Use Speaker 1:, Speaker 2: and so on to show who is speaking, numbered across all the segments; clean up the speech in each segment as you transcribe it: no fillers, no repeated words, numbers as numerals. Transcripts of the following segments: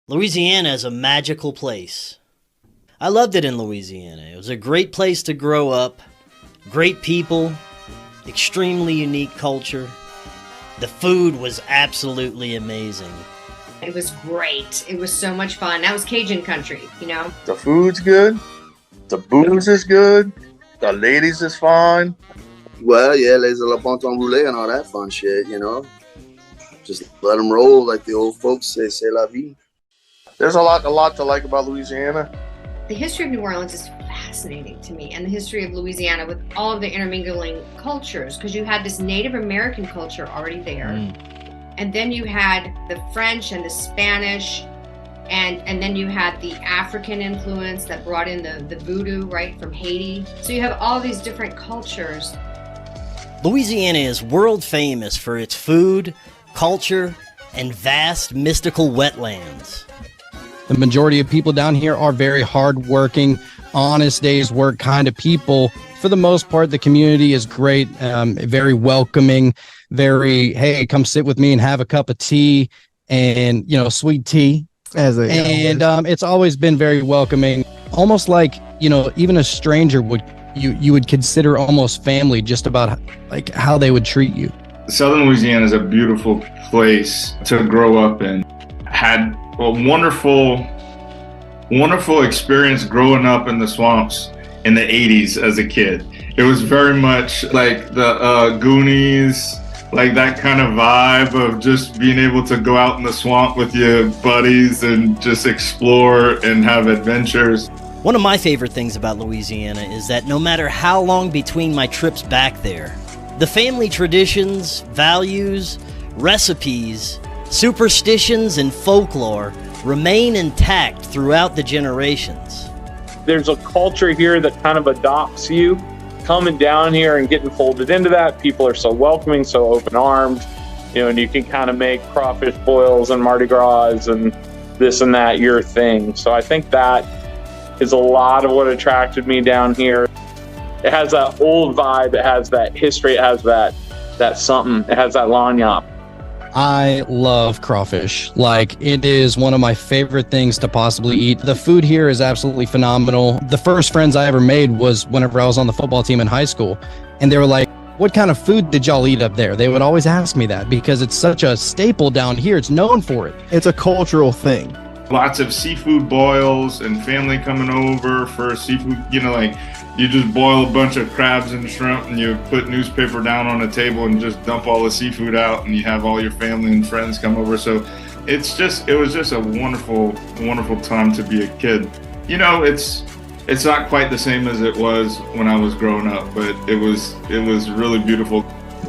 Speaker 1: Louisiana is a magical place. I loved it in Louisiana. It was a great place to grow up, great people, extremely unique culture. The food was absolutely amazing.
Speaker 2: It was great. It was so much fun. That was Cajun country, you know?
Speaker 3: The food's good. The booze is good. The ladies is fine.
Speaker 4: Well, yeah, les la bon temps roulé and all that fun shit, you know? Just let them roll like the old folks say, c'est la vie.
Speaker 3: There's a lot to like about Louisiana.
Speaker 2: The history of New Orleans is fascinating to me, and the history of Louisiana with all of the intermingling cultures, because you had this Native American culture already there. And then you had the French and the Spanish, and then you had the African influence that brought in the Voodoo, right, from Haiti. So you have all these different cultures.
Speaker 1: Louisiana is world famous for its food, culture, and vast mystical wetlands.
Speaker 5: The majority of people down here are very hardworking, honest day's work kind of people. For the most part, the community is great, very welcoming, very, hey, come sit with me and have a cup of tea and, you know, sweet tea. It's always been very welcoming, almost like, you know, even a stranger would you would consider almost family, just about like how they would treat you.
Speaker 6: Southern Louisiana is a beautiful place to grow up in. Had a wonderful experience growing up in the swamps in the 80s as a kid. It was very much like the Goonies, like that kind of vibe of just being able to go out in the swamp with your buddies and just explore and have adventures.
Speaker 1: One of my favorite things about Louisiana is that no matter how long between my trips back there, the family traditions, values, recipes, superstitions, and folklore remain intact throughout the generations.
Speaker 7: There's a culture here that kind of adopts you. Coming down here and getting folded into that, people are so welcoming, so open-armed, you know, and you can kind of make crawfish boils and Mardi Gras and this and that your thing. So I think that is a lot of what attracted me down here. It has that old vibe, it has that history, it has that something, it has that lagniappe.
Speaker 5: I love crawfish. Like, it is one of my favorite things to possibly eat. The food here is absolutely phenomenal. The first friends I ever made was whenever I was on the football team in high school. And they were like, what kind of food did y'all eat up there? They would always ask me that because it's such a staple down here. It's known for it.
Speaker 8: It's a cultural thing.
Speaker 6: Lots of seafood boils and family coming over for seafood, you know, like you just boil a bunch of crabs and shrimp and you put newspaper down on a table and just dump all the seafood out and you have all your family and friends come over. So it was just a wonderful time to be a kid. You know, it's not quite the same as it was when I was growing up, but it was really beautiful.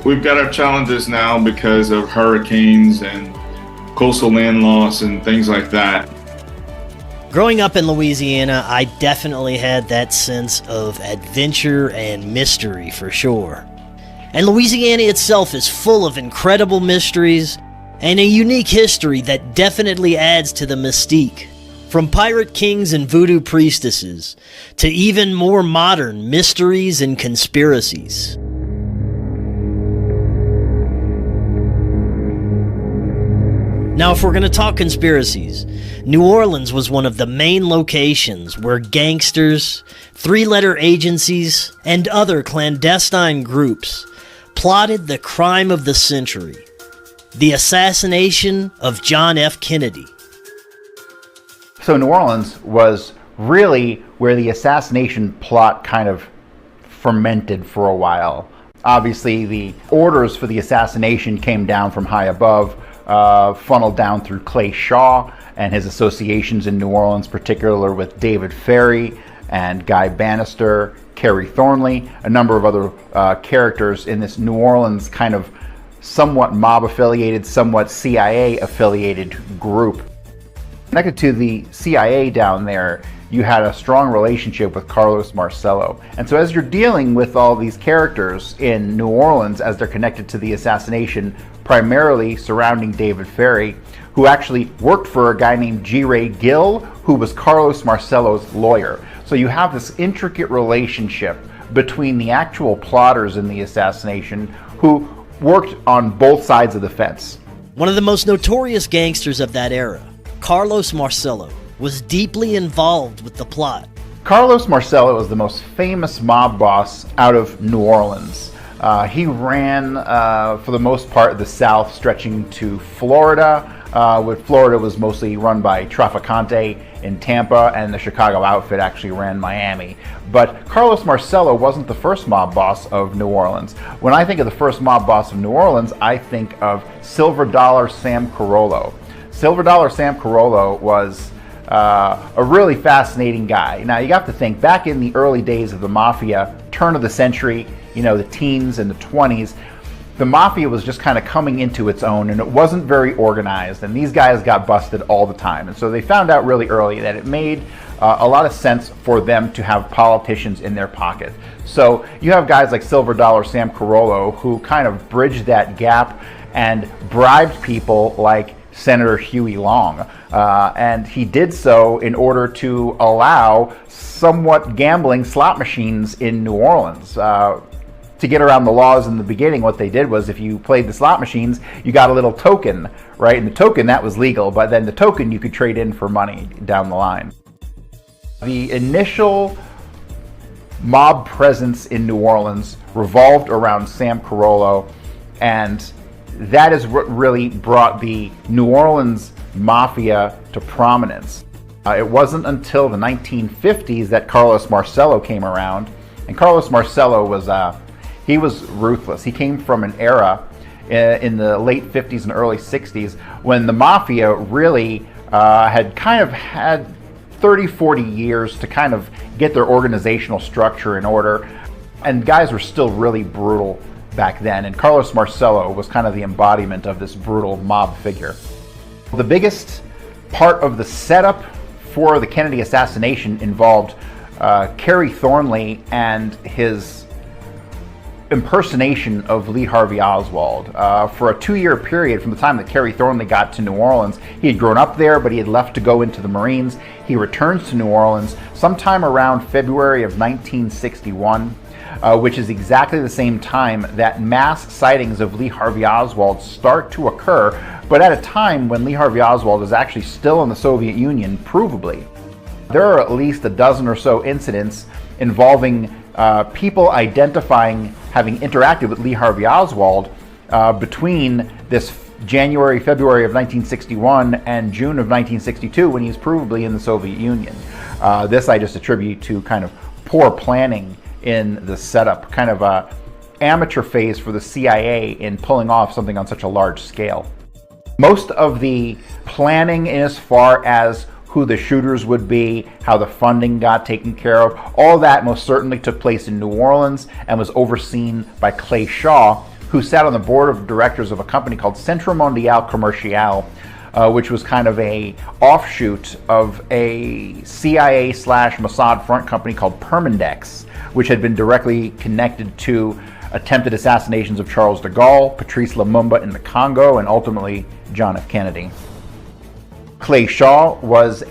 Speaker 6: We've got our challenges now because of hurricanes and coastal land loss and things like that.
Speaker 1: Growing up in Louisiana, I definitely had that sense of adventure and mystery for sure. And Louisiana itself is full of incredible mysteries and a unique history that definitely adds to the mystique. From pirate kings and voodoo priestesses to even more modern mysteries and conspiracies. Now, if we're going to talk conspiracies, New Orleans was one of the main locations where gangsters, three-letter agencies, and other clandestine groups plotted the crime of the century, the assassination of John F. Kennedy.
Speaker 9: So New Orleans was really where the assassination plot kind of fermented for a while. Obviously, the orders for the assassination came down from high above, funneled down through Clay Shaw and his associations in New Orleans, particularly with David Ferry and Guy Bannister, Kerry Thornley, a number of other characters in this New Orleans kind of somewhat mob-affiliated, somewhat CIA-affiliated group. Connected to the CIA down there, you had a strong relationship with Carlos Marcello. And so as you're dealing with all these characters in New Orleans as they're connected to the assassination, primarily surrounding David Ferry, who actually worked for a guy named G. Ray Gill, who was Carlos Marcello's lawyer. So you have this intricate relationship between the actual plotters in the assassination who worked on both sides of the fence.
Speaker 1: One of the most notorious gangsters of that era, Carlos Marcello was deeply involved with the plot.
Speaker 9: Carlos Marcello is the most famous mob boss out of New Orleans. He ran, for the most part, the South, stretching to Florida. With Florida was mostly run by Traficante in Tampa, and the Chicago outfit actually ran Miami. But Carlos Marcello wasn't the first mob boss of New Orleans. When I think of the first mob boss of New Orleans, I think of Silver Dollar Sam Carollo. Silver Dollar Sam Carollo was a really fascinating guy. Now, you have to think, back in the early days of the Mafia, turn of the century, the teens and the 20s, the Mafia was just kind of coming into its own, and it wasn't very organized, and these guys got busted all the time. And so they found out really early that it made a lot of sense for them to have politicians in their pocket. So you have guys like Silver Dollar Sam Carollo, who kind of bridged that gap and bribed people like Senator Huey Long. And he did so in order to allow somewhat gambling slot machines in New Orleans. To get around the laws in the beginning, what they did was, if you played the slot machines, you got a little token, right? And the token, that was legal, but then the token you could trade in for money down the line. The initial mob presence in New Orleans revolved around Sam Carollo, and that is what really brought the New Orleans Mafia to prominence. It wasn't until the 1950s that Carlos Marcello came around, and Carlos Marcello was he was ruthless. He came from an era in the late 50s and early 60s when the Mafia really had kind of had 30, 40 years to kind of get their organizational structure in order, and guys were still really brutal back then, and Carlos Marcello was kind of the embodiment of this brutal mob figure. The biggest part of the setup for the Kennedy assassination involved Kerry Thornley and his impersonation of Lee Harvey Oswald. For a 2-year period from the time that Kerry Thornley got to New Orleans, he had grown up there, but he had left to go into the Marines. He returns to New Orleans sometime around February of 1961, which is exactly the same time that mass sightings of Lee Harvey Oswald start to occur, but at a time when Lee Harvey Oswald is actually still in the Soviet Union, provably. There are at least a dozen or so incidents involving people identifying having interacted with Lee Harvey Oswald between this January, February of 1961 and June of 1962, when he's provably in the Soviet Union. This I just attribute to kind of poor planning in the setup, kind of a amateur phase for the CIA in pulling off something on such a large scale. Most of the planning, as far as who the shooters would be, how the funding got taken care of, all that most certainly took place in New Orleans and was overseen by Clay Shaw, who sat on the board of directors of a company called Centre Mondiale Commercial, which was kind of a offshoot of a CIA/Mossad front company called Permeates, which had been directly connected to attempted assassinations of Charles de Gaulle, Patrice Lumumba in the Congo, and ultimately John F. Kennedy. Clay Shaw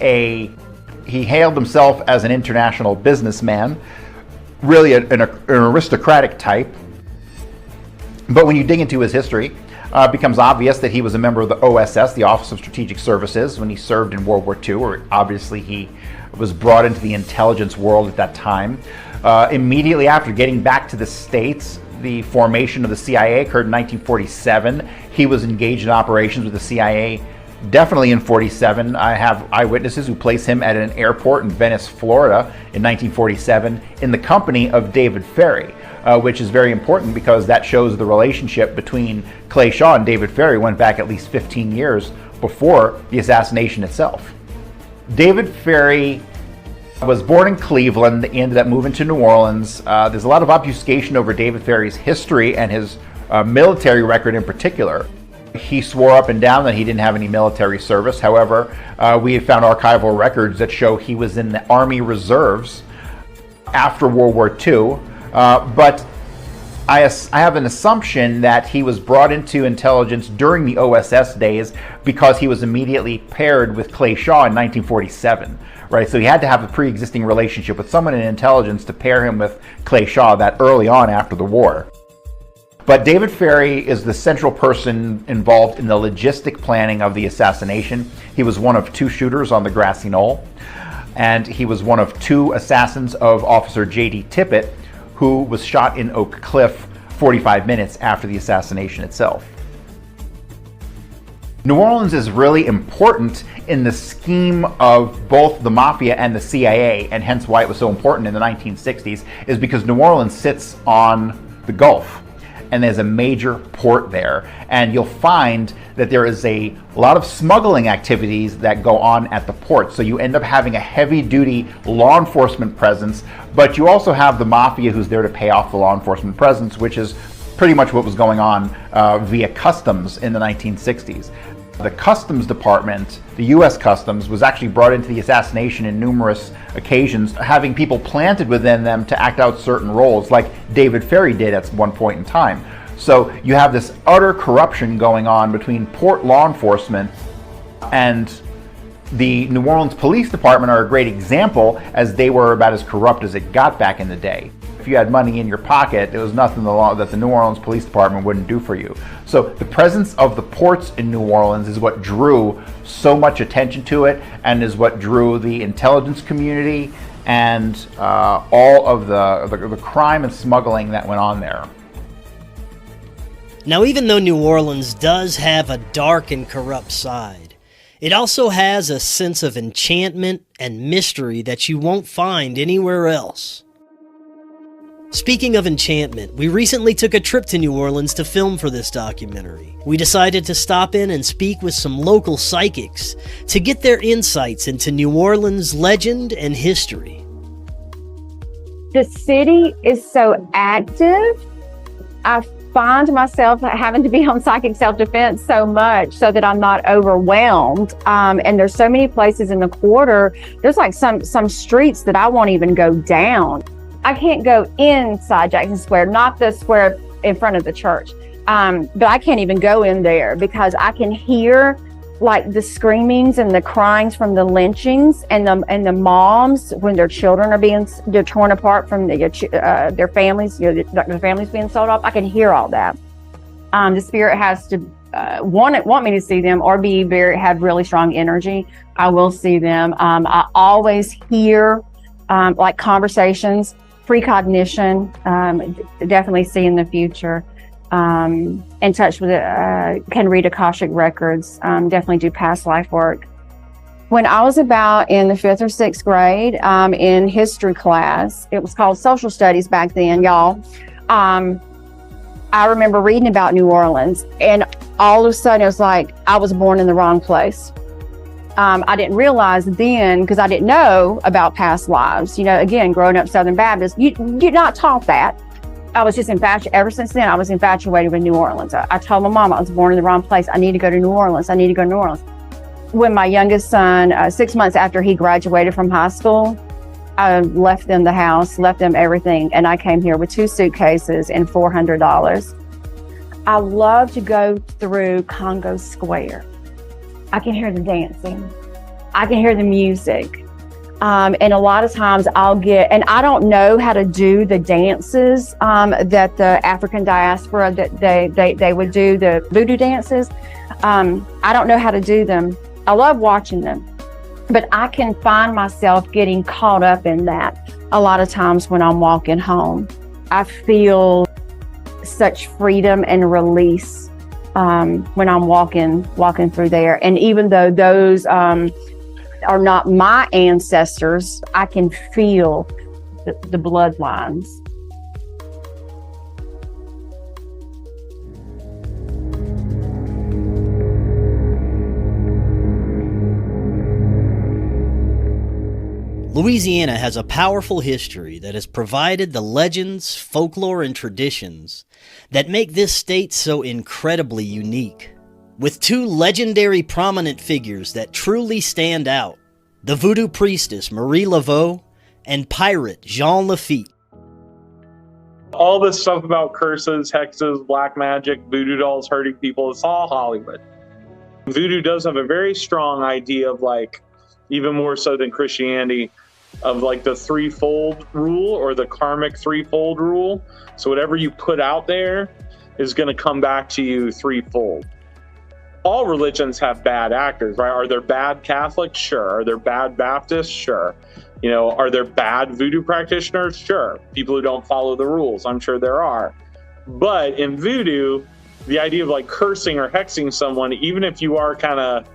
Speaker 9: he hailed himself as an international businessman, really an aristocratic type. But when you dig into his history, it becomes obvious that he was a member of the OSS, the Office of Strategic Services, when he served in World War II, or obviously he was brought into the intelligence world at that time. Immediately after getting back to the States, the formation of the CIA occurred in 1947. He was engaged in operations with the CIA definitely in 47. I have eyewitnesses who place him at an airport in Venice, Florida in 1947 in the company of David Ferrie, which is very important because that shows the relationship between Clay Shaw and David Ferrie went back at least 15 years before the assassination itself. David Ferrie was born in Cleveland. He ended up moving to New Orleans. There's a lot of obfuscation over David Ferrie's history and his military record in particular. He swore up and down that he didn't have any military service. However, we have found archival records that show he was in the Army Reserves after World War II. But I have an assumption that he was brought into intelligence during the OSS days because he was immediately paired with Clay Shaw in 1947. Right, so he had to have a pre-existing relationship with someone in intelligence to pair him with Clay Shaw that early on after the war. But David Ferry is the central person involved in the logistic planning of the assassination. He was one of 2 shooters on the grassy knoll, and he was one of 2 assassins of Officer J.D. Tippit, who was shot in Oak Cliff 45 minutes after the assassination itself. New Orleans is really important in the scheme of both the Mafia and the CIA, and hence why it was so important in the 1960s, is because New Orleans sits on the Gulf, and there's a major port there. And you'll find that there is a lot of smuggling activities that go on at the port. So you end up having a heavy-duty law enforcement presence, but you also have the Mafia who's there to pay off the law enforcement presence, which is pretty much what was going on via customs in the 1960s. The Customs Department, the U.S. Customs, was actually brought into the assassination in numerous occasions, having people planted within them to act out certain roles, like David Ferry did at one point in time. So you have this utter corruption going on between port law enforcement, and the New Orleans Police Department are a great example, as they were about as corrupt as it got back in the day. If you had money in your pocket, there was nothing that the New Orleans Police Department wouldn't do for you. So the presence of the ports in New Orleans is what drew so much attention to it, and is what drew the intelligence community and all of the crime and smuggling that went on there.
Speaker 1: Now, even though New Orleans does have a dark and corrupt side, it also has a sense of enchantment and mystery that you won't find anywhere else. Speaking of enchantment, we recently took a trip to New Orleans to film for this documentary. We decided to stop in and speak with some local psychics to get their insights into New Orleans legend and history.
Speaker 8: The city is so active. I find myself having to be on psychic self-defense so much so that I'm not overwhelmed. And there's so many places in the quarter. There's like some streets that I won't even go down. I can't go inside Jackson Square, not the square in front of the church. But I can't even go in there because I can hear like the screamings and the cryings from the lynchings and the moms when their children are they're torn apart from their families, their families being sold off. I can hear all that. The spirit has to want me to see them or have really strong energy. I will see them. I always hear like conversations, precognition, definitely see in the future. In touch with can read Akashic records, definitely do past life work. When I was about in the 5th or 6th grade, in history class, it was called social studies back then, y'all. I remember reading about New Orleans, and all of a sudden it was like I was born in the wrong place. I didn't realize then, because I didn't know about past lives. You know, again, growing up Southern Baptist, you're not taught that. I was just infatuated. Ever since then, I was infatuated with New Orleans. I told my mom I was born in the wrong place. I need to go to New Orleans. I need to go to New Orleans. When my youngest son, 6 months after he graduated from high school, I left them the house, left them everything, and I came here with 2 suitcases and $400. I love to go through Congo Square. I can hear the dancing. I can hear the music. And a lot of times and I don't know how to do the dances that the African diaspora, that they would do, the voodoo dances. I don't know how to do them. I love watching them, but I can find myself getting caught up in that a lot of times when I'm walking home. I feel such freedom and release when I'm walking through there. And even though those are not my ancestors, I can feel the bloodlines.
Speaker 1: Louisiana has a powerful history that has provided the legends, folklore, and traditions that make this state so incredibly unique. With 2 legendary prominent figures that truly stand out, the voodoo priestess Marie Laveau and pirate Jean Lafitte.
Speaker 7: All this stuff about curses, hexes, black magic, voodoo dolls hurting people, it's all Hollywood. Voodoo does have a very strong idea of, like, even more so than Christianity, of like the threefold rule or the karmic threefold rule. So whatever you put out there, is going to come back to you threefold. All religions have bad actors, right? Are there bad Catholics? Sure. Are there bad Baptists? Sure. You know, are there bad voodoo practitioners? Sure. People who don't follow the rules, I'm sure there are. But in voodoo, the idea of like cursing or hexing someone, even if you are kind of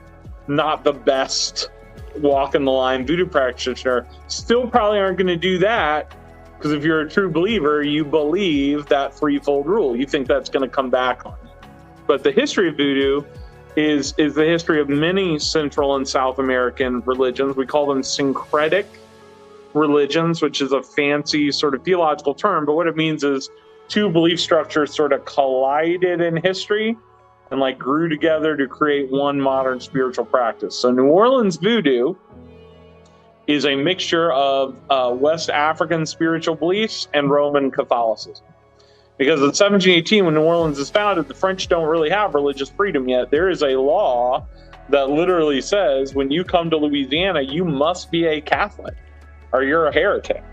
Speaker 7: not the best walking the line voodoo practitioner, still probably aren't going to do that, because if you're a true believer, you believe that threefold rule. You think that's going to come back on you. But the history of voodoo is the history of many Central and South American religions. We call them syncretic religions, which is a fancy sort of theological term, but what it means is two belief structures sort of collided in history and like grew together to create one modern spiritual practice. So New Orleans voodoo is a mixture of West African spiritual beliefs and Roman Catholicism. Because in 1718, when New Orleans is founded, the French don't really have religious freedom yet. There is a law that literally says when you come to Louisiana, you must be a Catholic or you're a heretic.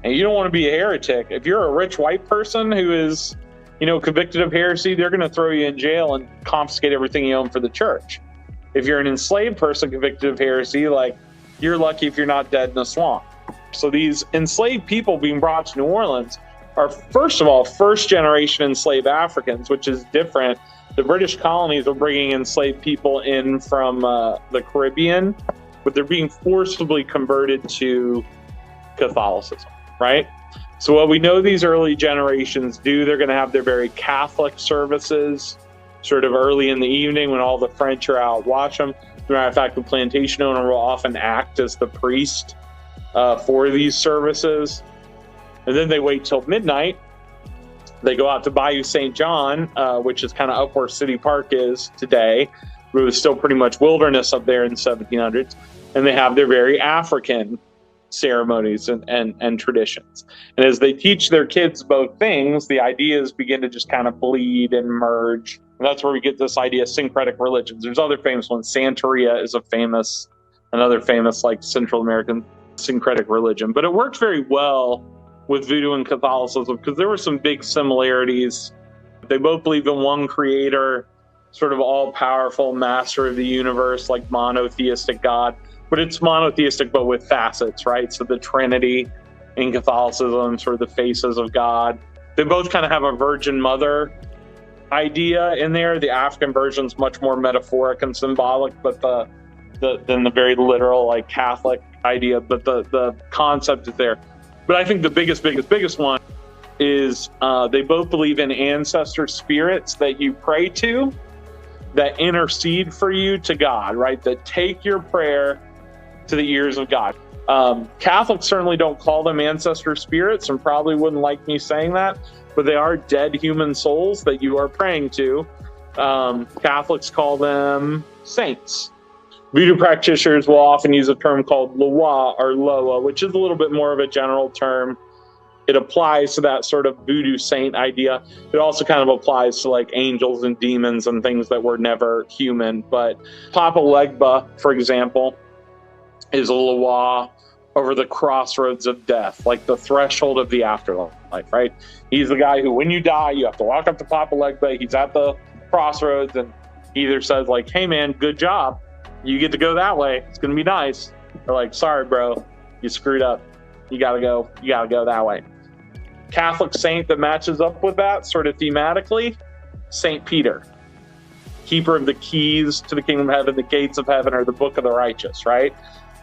Speaker 7: And you don't want to be a heretic. If you're a rich white person who is, you know, convicted of heresy, they're going to throw you in jail and confiscate everything you own for the church. If you're an enslaved person convicted of heresy, like, you're lucky if you're not dead in a swamp. So these enslaved people being brought to New Orleans are, first of all, first generation enslaved Africans, which is different. The British colonies are bringing enslaved people in from the Caribbean, but they're being forcibly converted to Catholicism, right? So what we know these early generations do, they're going to have their very Catholic services sort of early in the evening when all the French are out watch them. As a matter of fact, the plantation owner will often act as the priest for these services. And then they wait till midnight. They go out to Bayou St. John, which is kind of up where City Park is today. It was still pretty much wilderness up there in the 1700s. And they have their very African ceremonies and traditions. And as they teach their kids both things, the ideas begin to just kind of bleed and merge. And that's where we get this idea of syncretic religions. There's other famous ones. Santeria is another famous like Central American syncretic religion. But it worked very well with voodoo and Catholicism because there were some big similarities. They both believe in one creator, sort of all-powerful master of the universe, like monotheistic God. But it's monotheistic, but with facets, right? So the Trinity in Catholicism, sort of the faces of God. They both kind of have a Virgin Mother idea in there. The African version's much more metaphoric and symbolic, but than the very literal, like Catholic idea. But the concept is there. But I think the biggest one is they both believe in ancestor spirits that you pray to, that intercede for you to God, right? That take your prayer to the ears of God. Catholics certainly don't call them ancestor spirits and probably wouldn't like me saying that, but they are dead human souls that you are praying to. Catholics call them saints. Voodoo practitioners will often use a term called Loa or Loa, which is a little bit more of a general term. It applies to that sort of voodoo saint idea. It also kind of applies to like angels and demons and things that were never human. But Papa Legba, for example, is a Loa over the crossroads of death, like the threshold of the afterlife, right? He's the guy who, when you die, you have to walk up to Papa Legba. He's at the crossroads and he either says like, hey man, good job. You get to go that way. It's going to be nice. Or like, sorry, bro, you screwed up. You got to go that way. Catholic saint that matches up with that sort of thematically, St. Peter, keeper of the keys to the kingdom of heaven, the gates of heaven, or the book of the righteous, right?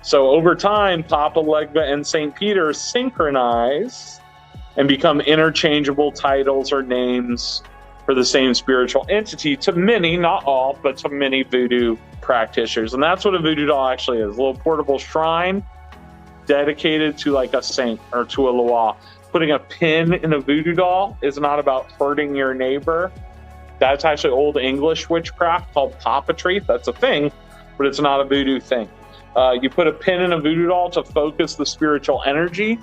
Speaker 7: So over time, Papa Legba and St. Peter synchronize and become interchangeable titles or names for the same spiritual entity to many, not all, but to many voodoo practitioners. And that's what a voodoo doll actually is, a little portable shrine dedicated to like a saint or to a Loa. Putting a pin in a voodoo doll is not about hurting your neighbor. That's actually Old English witchcraft called puppetry. That's a thing, but it's not a voodoo thing. You put a pin in a voodoo doll to focus the spiritual energy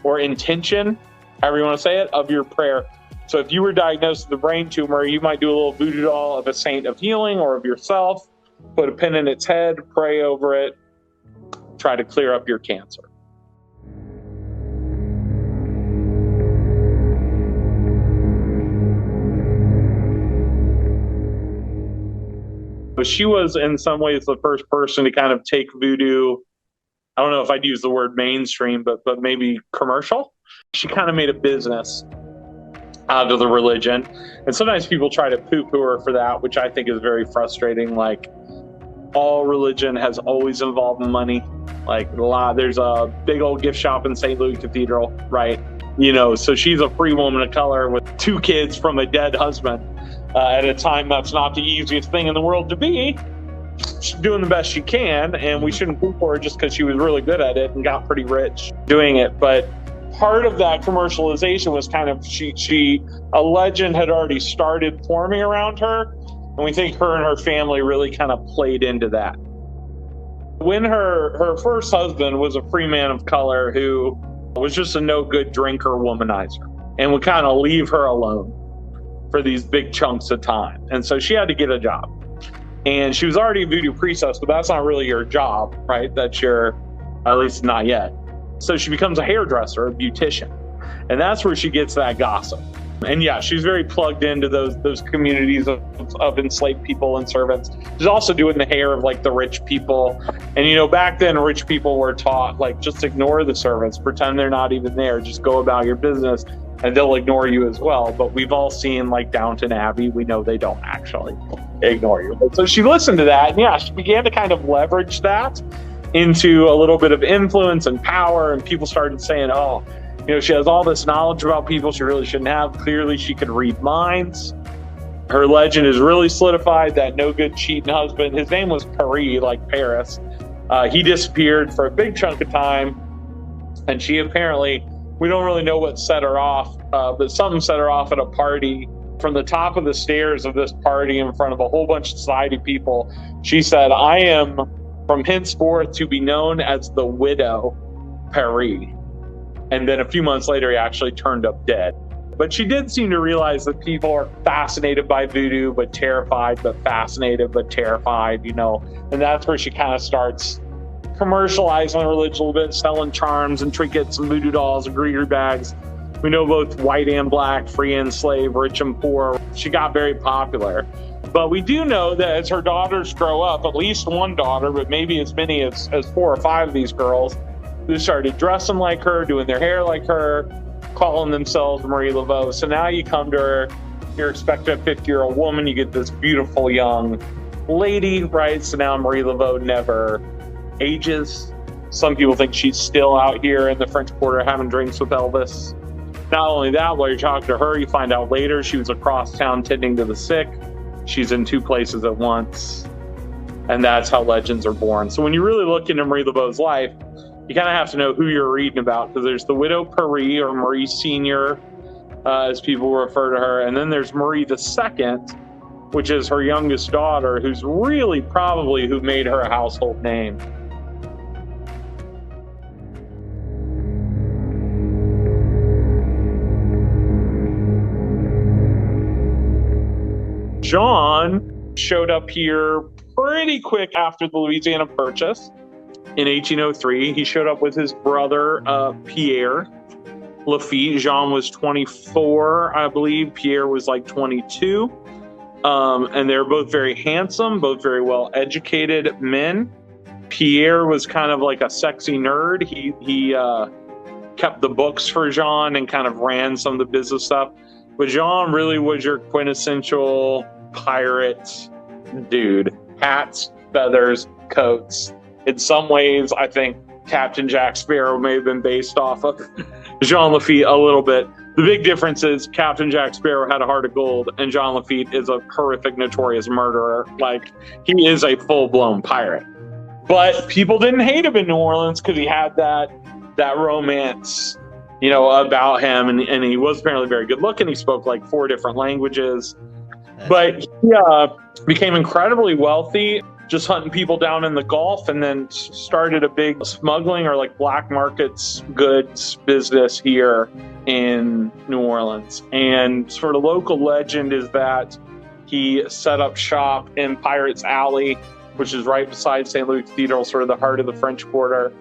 Speaker 7: or intention, however you want to say it, of your prayer. So if you were diagnosed with a brain tumor, you might do a little voodoo doll of a saint of healing or of yourself, put a pin in its head, pray over it, try to clear up your cancer. she was in some ways the first person to kind of take voodoo. I don't know if I'd use the word mainstream, but maybe commercial. She kind of made a business out of the religion. And sometimes people try to poo-poo her for that, which I think is very frustrating. Like, all religion has always involved money. Like, there's a big old gift shop in St. Louis Cathedral, right? You know, so she's a free woman of color with 2 kids from a dead husband at a time that's not the easiest thing in the world to be. She's doing the best she can, and we shouldn't poo for her just because she was really good at it and got pretty rich doing it. But part of that commercialization was kind of a legend had already started forming around her, and we think her and her family really kind of played into that. When her first husband was a free man of color who was just a no good drinker womanizer and would kind of leave her alone for these big chunks of time, and so she had to get a job. And she was already a voodoo priestess, but that's not really your job, right? That's at least not yet. So she becomes a hairdresser, a beautician. And that's where she gets that gossip. And yeah, she's very plugged into those communities of enslaved people and servants. She's also doing the hair of like the rich people. And you know, back then rich people were taught, like, just ignore the servants, pretend they're not even there, just go about your business and they'll ignore you as well. But we've all seen like Downton Abbey, we know they don't actually ignore you. So she listened to that, and yeah, she began to kind of leverage that into a little bit of influence and power, and people started saying, oh, you know, she has all this knowledge about people she really shouldn't have. Clearly she could read minds. Her legend is really solidified. That no good cheating husband, his name was Cory, like Paris, he disappeared for a big chunk of time, and she apparently, we don't really know what set her off, but something set her off at a party. From the top of the stairs of this party in front of a whole bunch of society people, she said, I am from henceforth to be known as the widow Paris. And then a few months later, he actually turned up dead. But she did seem to realize that people are fascinated by voodoo, but terrified, but fascinated, but terrified, you know. And that's where she kind of starts commercializing religion a little bit, selling charms and trinkets and voodoo dolls and greeter bags. We know both white and black, free and slave, rich and poor. She got very popular. But we do know that as her daughters grow up, at least one daughter, but maybe as many as 4 or 5 of these girls, who started dressing like her, doing their hair like her, calling themselves Marie Laveau. So now you come to her, you're expecting a 50-year-old woman, you get this beautiful young lady, right? So now Marie Laveau never ages. Some people think she's still out here in the French Quarter having drinks with Elvis. Not only that, while you're talking to her, you find out later she was across town tending to the sick. She's in 2 places at once. And that's how legends are born. So when you really look into Marie Laveau's life, you kind of have to know who you're reading about, because there's the widow Paris, or Marie Senior, as people refer to her. And then there's Marie II, which is her youngest daughter, who's really probably who made her a household name. Jean showed up here pretty quick after the Louisiana Purchase in 1803. He showed up with his brother, Pierre Lafitte. Jean was 24, I believe. Pierre was like 22. And they're both very handsome, both very well-educated men. Pierre was kind of like a sexy nerd. He kept the books for Jean and kind of ran some of the business stuff. But Jean really was your quintessential pirate dude. Hats, feathers, coats. In some ways, I think Captain Jack Sparrow may have been based off of Jean Lafitte a little bit. The big difference is Captain Jack Sparrow had a heart of gold, and Jean Lafitte is a horrific, notorious murderer. Like, he is a full-blown pirate. But people didn't hate him in New Orleans because he had that romance, you know, about him, and he was apparently very good looking. He spoke like 4 different languages. But he became incredibly wealthy, just hunting people down in the Gulf, and then started a big smuggling or like black markets goods business here in New Orleans. And sort of local legend is that he set up shop in Pirates Alley, which is right beside St. Louis Cathedral, sort of the heart of the French Quarter.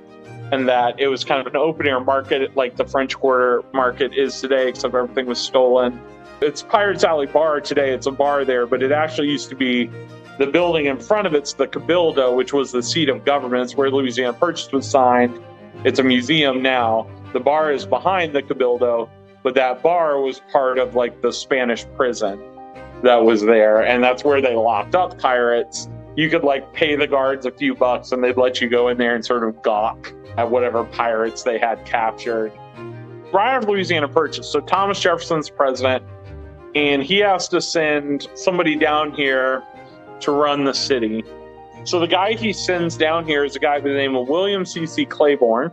Speaker 7: And that it was kind of an open-air market like the French Quarter market is today, except everything was stolen. It's Pirates Alley Bar today. It's a bar there, but it actually used to be The building in front of it's the Cabildo, which was the seat of government. It's where Louisiana Purchase was signed. It's a museum now. The bar is behind the Cabildo, but that bar was part of like the Spanish prison that was there, and that's where they locked up pirates. You could like pay the guards a few bucks and they'd let you go in there and sort of gawk at whatever pirates they had captured. Right after Louisiana Purchase, so Thomas Jefferson's president, and he has to send somebody down here to run the city. So the guy he sends down here is a guy by the name of William C.C. Claiborne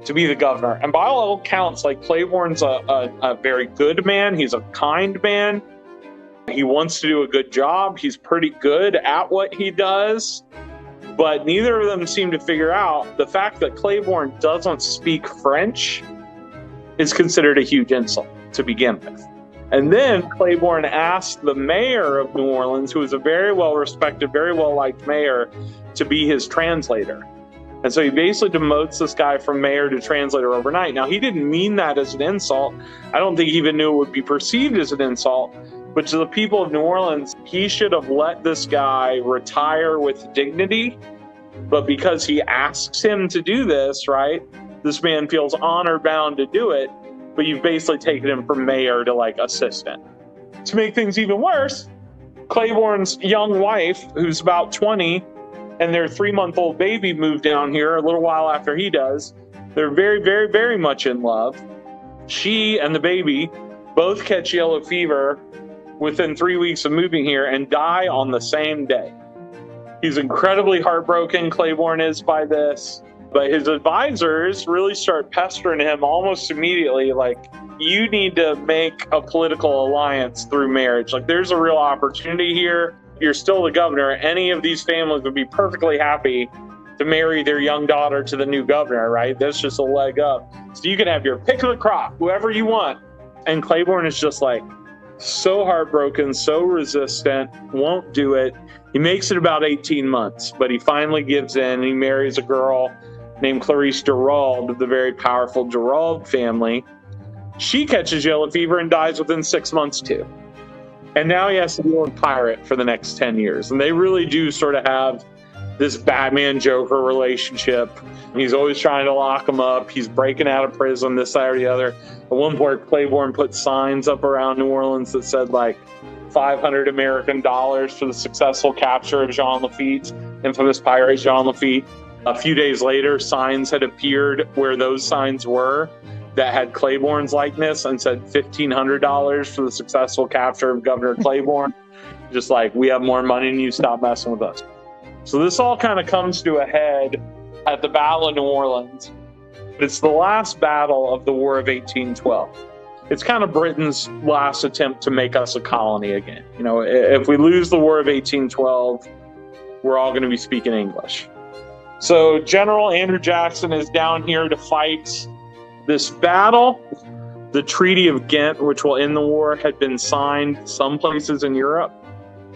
Speaker 7: to be the governor. And by all accounts, like Claiborne's a very good man. He's a kind man. He wants to do a good job. He's pretty good at what he does. But neither of them seem to figure out the fact that Claiborne doesn't speak French is considered a huge insult to begin with. And then Claiborne asked the mayor of New Orleans, who is a very well-respected, very well-liked mayor, to be his translator. And so he basically demotes this guy from mayor to translator overnight. Now, he didn't mean that as an insult. I don't think he even knew it would be perceived as an insult. But to the people of New Orleans, he should have let this guy retire with dignity. But because he asks him to do this, right, this man feels honor bound to do it. But you've basically taken him from mayor to like assistant. To make things even worse, Claiborne's young wife, who's about 20, and their 3-month-old baby moved down here a little while after he does. They're very, very, very much in love. She and the baby both catch yellow fever within 3 weeks of moving here and die on the same day. He's incredibly heartbroken, Claiborne is, by this. But his advisors really start pestering him almost immediately, like, you need to make a political alliance through marriage. Like, there's a real opportunity here. You're still the governor. Any of these families would be perfectly happy to marry their young daughter to the new governor, right? That's just a leg up. So you can have your pick of the crop, whoever you want. And Claiborne is just like so heartbroken, so resistant, won't do it. He makes it about 18 months, but he finally gives in. He marries a girl named Clarice Gerald of the very powerful Gerald family. She catches yellow fever and dies within 6 months too. And now he has to deal with a pirate for the next 10 years. And they really do sort of have this Batman-Joker relationship. He's always trying to lock him up. He's breaking out of prison, this, that, or the other. At one point, Claiborne put signs up around New Orleans that said, like, $500 American for the successful capture of Jean Lafitte, infamous pirate Jean Lafitte. A few days later, signs had appeared where those signs were that had Claiborne's likeness and said $1,500 for the successful capture of Governor Claiborne. Just like, we have more money than you, stop messing with us. So this all kind of comes to a head at the Battle of New Orleans. It's the last battle of the War of 1812. It's kind of Britain's last attempt to make us a colony again. You know, if we lose the War of 1812, we're all going to be speaking English. So General Andrew Jackson is down here to fight this battle. The Treaty of Ghent, which will end the war, had been signed some places in Europe,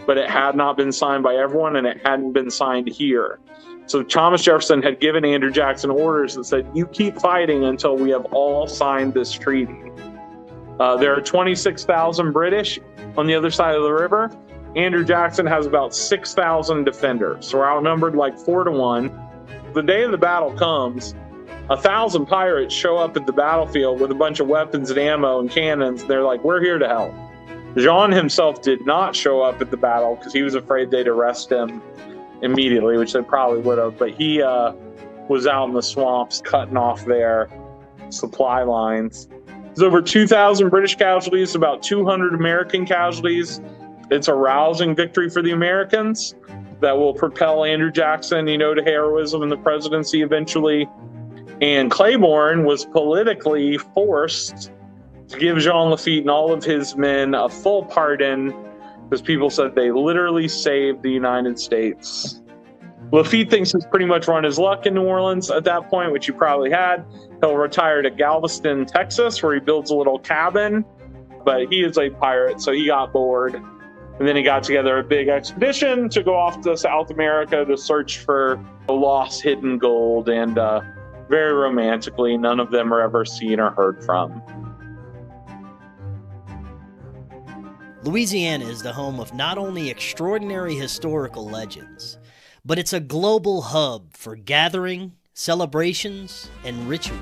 Speaker 7: but it had not been signed by everyone, and it hadn't been signed here. So Thomas Jefferson had given Andrew Jackson orders that said, you keep fighting until we have all signed this treaty. There are 26,000 British on the other side of the river. Andrew Jackson has about 6,000 defenders, so we're outnumbered like 4-1. The day of the battle comes, 1,000 pirates show up at the battlefield with a bunch of weapons and ammo and cannons. They're like, we're here to help. Jean himself did not show up at the battle because he was afraid they'd arrest him immediately, which they probably would have. But he was out in the swamps cutting off their supply lines. There's over 2,000 British casualties, about 200 American casualties. It's a rousing victory for the Americans that will propel Andrew Jackson, to heroism in the presidency eventually. And Claiborne was politically forced to give Jean Lafitte and all of his men a full pardon because people said they literally saved the United States. Lafitte thinks he's pretty much run his luck in New Orleans at that point, which he probably had. He'll retire to Galveston, Texas, where he builds a little cabin. But he is a pirate, so he got bored. And then he got together a big expedition to go off to South America to search for the lost hidden gold. And very romantically, none of them are ever seen or heard from.
Speaker 1: Louisiana is the home of not only extraordinary historical legends, but it's a global hub for gathering, celebrations, and ritual.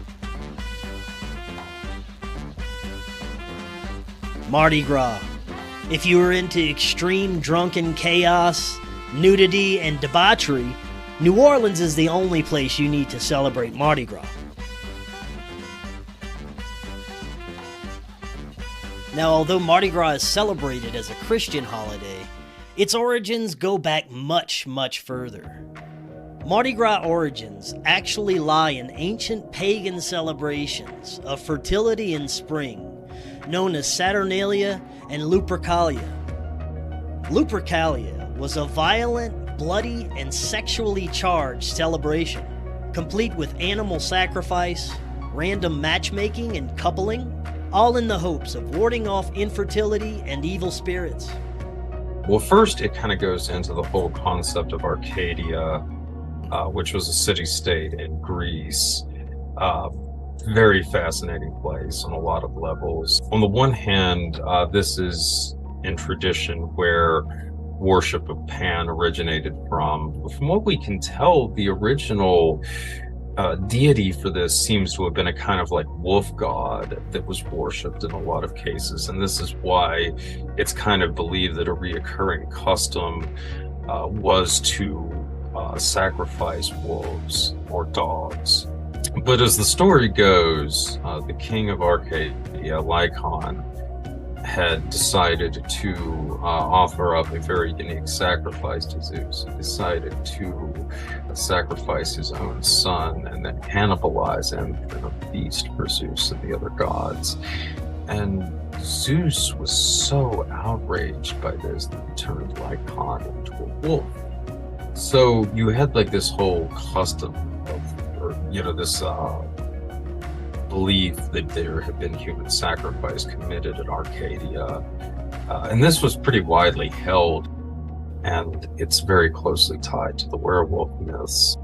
Speaker 1: Mardi Gras. If you are into extreme drunken chaos, nudity, and debauchery, New Orleans is the only place you need to celebrate Mardi Gras. Now, although Mardi Gras is celebrated as a Christian holiday, its origins go back much, much further. Mardi Gras origins actually lie in ancient pagan celebrations of fertility in spring, known as Saturnalia and Lupercalia. Lupercalia was a violent, bloody, and sexually charged celebration, complete with animal sacrifice, random matchmaking and coupling, all in the hopes of warding off infertility and evil spirits.
Speaker 10: Well, first, it kind of goes into the whole concept of Arcadia, which was a city-state in Greece. Very fascinating place on a lot of levels. On the one hand, this is in tradition where worship of Pan originated from. From what we can tell, the original deity for this seems to have been a kind of like wolf god that was worshipped in a lot of cases, and this is why it's kind of believed that a reoccurring custom was to sacrifice wolves or dogs. But as the story goes, the king of Arcadia, Lycon, had decided to offer up a very unique sacrifice to Zeus. He decided to sacrifice his own son and then cannibalize him in a feast for Zeus and the other gods. And Zeus was so outraged by this that he turned Lycon into a wolf. So you had like this whole custom of, or this belief that there had been human sacrifice committed in Arcadia. And this was pretty widely held, and it's very closely tied to the werewolf myths.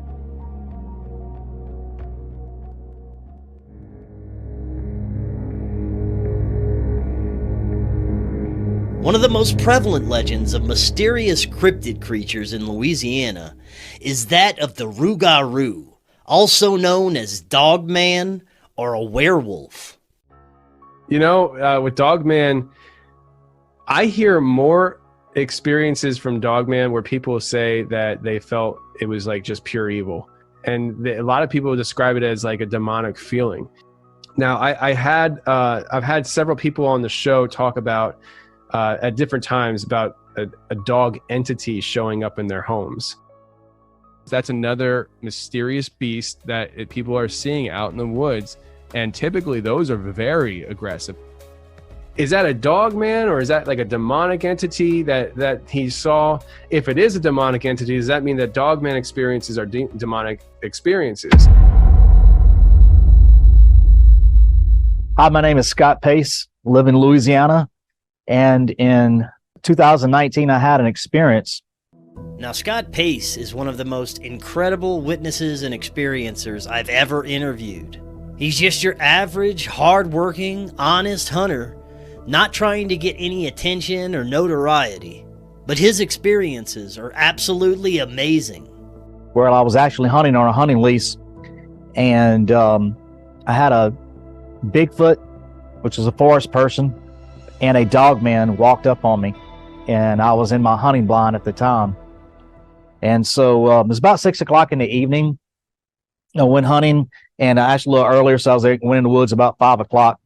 Speaker 1: One of the most prevalent legends of mysterious cryptid creatures in Louisiana is that of the Rougarou, also known as Dogman or a werewolf.
Speaker 11: With Dogman, I hear more experiences from Dogman where people say that they felt it was like just pure evil. And a lot of people describe it as like a demonic feeling. Now, I've had several people on the show talk about at different times about a dog entity showing up in their homes. That's another mysterious beast that people are seeing out in the woods, and typically those are very aggressive. Is that a dog man, or is that like a demonic entity that he saw? If it is a demonic entity, does that mean that dogman experiences are demonic experiences?
Speaker 12: Hi, my name is Scott Pace, live in Louisiana, and in 2019 I had an experience.
Speaker 1: Now, Scott Pace is one of the most incredible witnesses and experiencers I've ever interviewed. He's just your average, hard-working, honest hunter, not trying to get any attention or notoriety. But his experiences are absolutely amazing.
Speaker 12: Where I was actually hunting on a hunting lease, and I had a Bigfoot, which is a forest person, and a dogman walked up on me, and I was in my hunting blind at the time. And so it was about 6 o'clock in the evening. I went hunting, and I actually a little earlier, so I was there, went in the woods about 5 o'clock.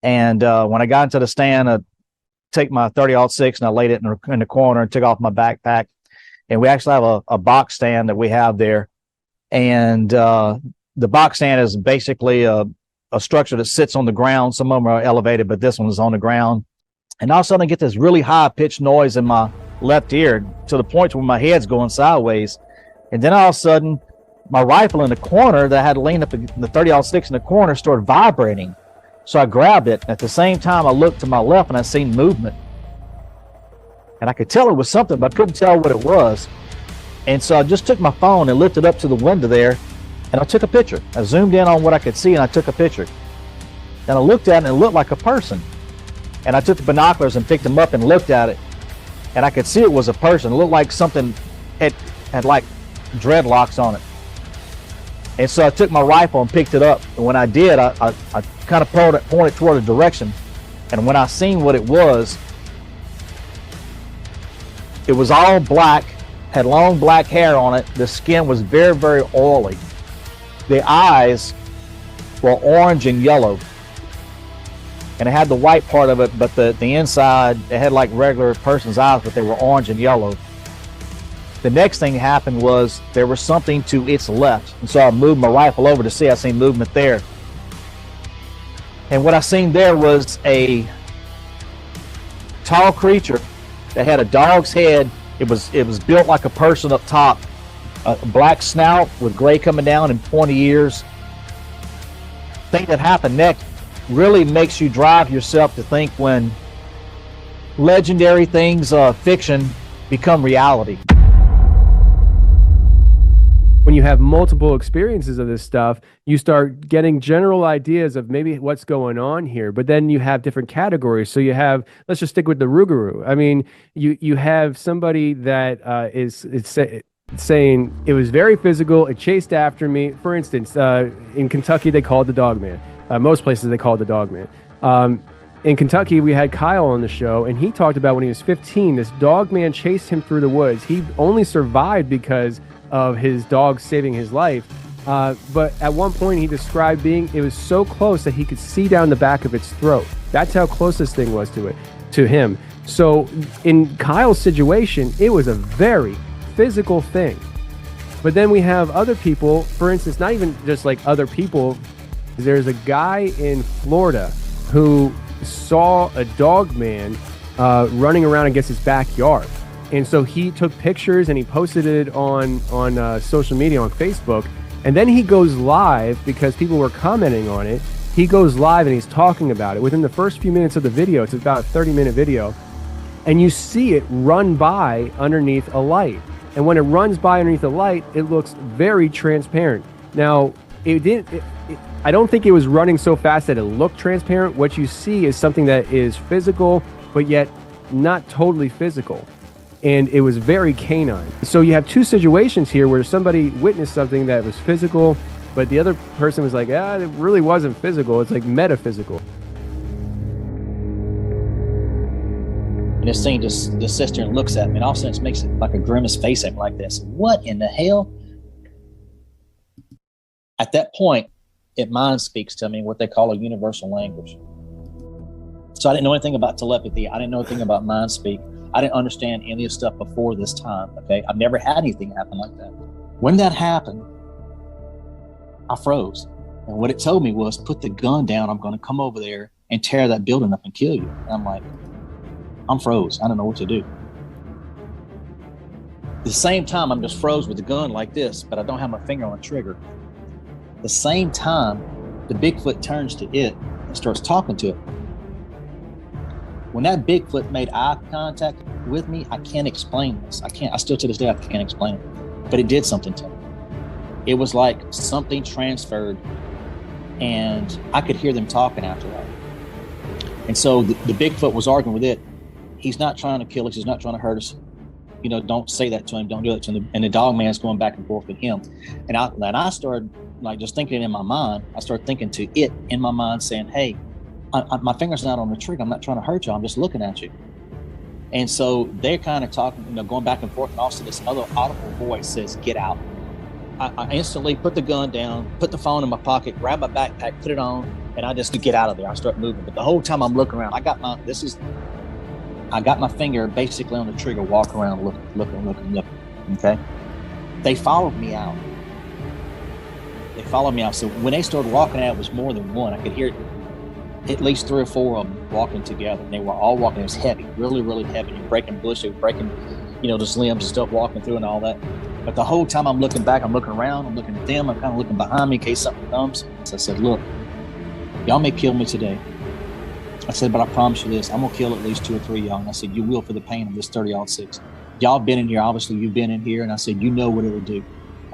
Speaker 12: And when I got into the stand, I take my 30-06 and I laid it in the corner and took off my backpack. And we actually have a box stand that we have there. And the box stand is basically a structure that sits on the ground. Some of them are elevated, but this one is on the ground. And all of a sudden I get this really high-pitched noise in my left ear to the point where my head's going sideways. And then all of a sudden, my rifle in the corner that I had leaned up in the 30-06 in the corner started vibrating. So I grabbed it. At the same time, I looked to my left and I seen movement. And I could tell it was something, but I couldn't tell what it was. And so I just took my phone and lifted up to the window there, and I took a picture. I zoomed in on what I could see, and I took a picture. And I looked at it, and it looked like a person. And I took the binoculars and picked them up and looked at it, and I could see it was a person. It looked like something had like dreadlocks on it. And so I took my rifle and picked it up. And when I did, I kind of pointed toward a direction. And when I seen what it was all black, had long black hair on it. The skin was very, very oily. The eyes were orange and yellow. And it had the white part of it, but the inside, it had like regular person's eyes, but they were orange and yellow. The next thing that happened was there was something to its left. And so I moved my rifle over to see. I seen movement there. And what I seen there was a tall creature that had a dog's head. It was built like a person up top. A black snout with gray coming down and pointy ears. The thing that happened next really makes you drive yourself to think when legendary things, fiction, become reality.
Speaker 11: When you have multiple experiences of this stuff, you start getting general ideas of maybe what's going on here, but then you have different categories. So you have, let's just stick with the Rougarou. I mean, you have somebody that is saying it was very physical, it chased after me. For instance, in Kentucky, they call it the Dogman. Most places they call it the Dogman. In Kentucky, we had Kyle on the show, and he talked about when he was 15, this Dogman chased him through the woods. He only survived because of his dog saving his life. But at one point he described it was so close that he could see down the back of its throat. That's how close this thing was to him. So in Kyle's situation, it was a very physical thing. But then we have other people, for instance, not even just like other people. There's a guy in Florida who saw a dog man running around against his backyard. And so he took pictures and he posted it on social media, on Facebook. And then he goes live because people were commenting on it. He goes live and he's talking about it. Within the first few minutes of the video, it's about a 30-minute video, and you see it run by underneath a light. And when it runs by underneath a light, it looks very transparent. Now, I don't think it was running so fast that it looked transparent. What you see is something that is physical, but yet not totally physical. And it was very canine. So you have two situations here where somebody witnessed something that was physical, but the other person was like, it really wasn't physical. It's like metaphysical.
Speaker 12: And this thing just sits there and looks at me, and all of a sudden it makes it like a grimace face at me like this. What in the hell? At that point, it mind speaks to me, what they call a universal language. So I didn't know anything about telepathy. I didn't know anything about mind speak. I didn't understand any of this stuff before this time, okay? I've never had anything happen like that. When that happened, I froze. And what it told me was, put the gun down. I'm going to come over there and tear that building up and kill you. And I'm like, I'm froze. I don't know what to do. At the same time, I'm just froze with the gun like this, but I don't have my finger on the trigger. At the same time, the Bigfoot turns to it and starts talking to it. When that Bigfoot made eye contact with me, I can't explain this. I still to this day, I can't explain it. But it did something to me. It was like something transferred, and I could hear them talking after that. And so the Bigfoot was arguing with it. He's not trying to kill us. He's not trying to hurt us. Don't say that to him. Don't do that to him. And the Dogman's going back and forth with him. And I started like just thinking in my mind. I started thinking to it in my mind, saying, hey, my finger's not on the trigger. I'm not trying to hurt you. I'm just looking at you. And so they're kind of talking, going back and forth. And also this other audible voice says, get out. I instantly put the gun down, put the phone in my pocket, grab my backpack, put it on, and I just get out of there. I start moving. But the whole time I'm looking around, I got my finger basically on the trigger, walking around looking. Okay. They followed me out. So when they started walking out, it was more than one. I could hear at least 3 or 4 of them walking together. And they were all walking. It was heavy, really, really heavy. You're breaking bushes, breaking, the limbs and stuff, walking through and all that. But the whole time I'm looking back, I'm looking around, I'm looking at them, I'm kind of looking behind me in case something comes. So I said, look, y'all may kill me today. I said, but I promise you this, I'm gonna kill at least 2 or 3 of y'all. And I said, you will for the pain of this 30-06. Y'all been in here, obviously you've been in here. And I said, you know what it'll do.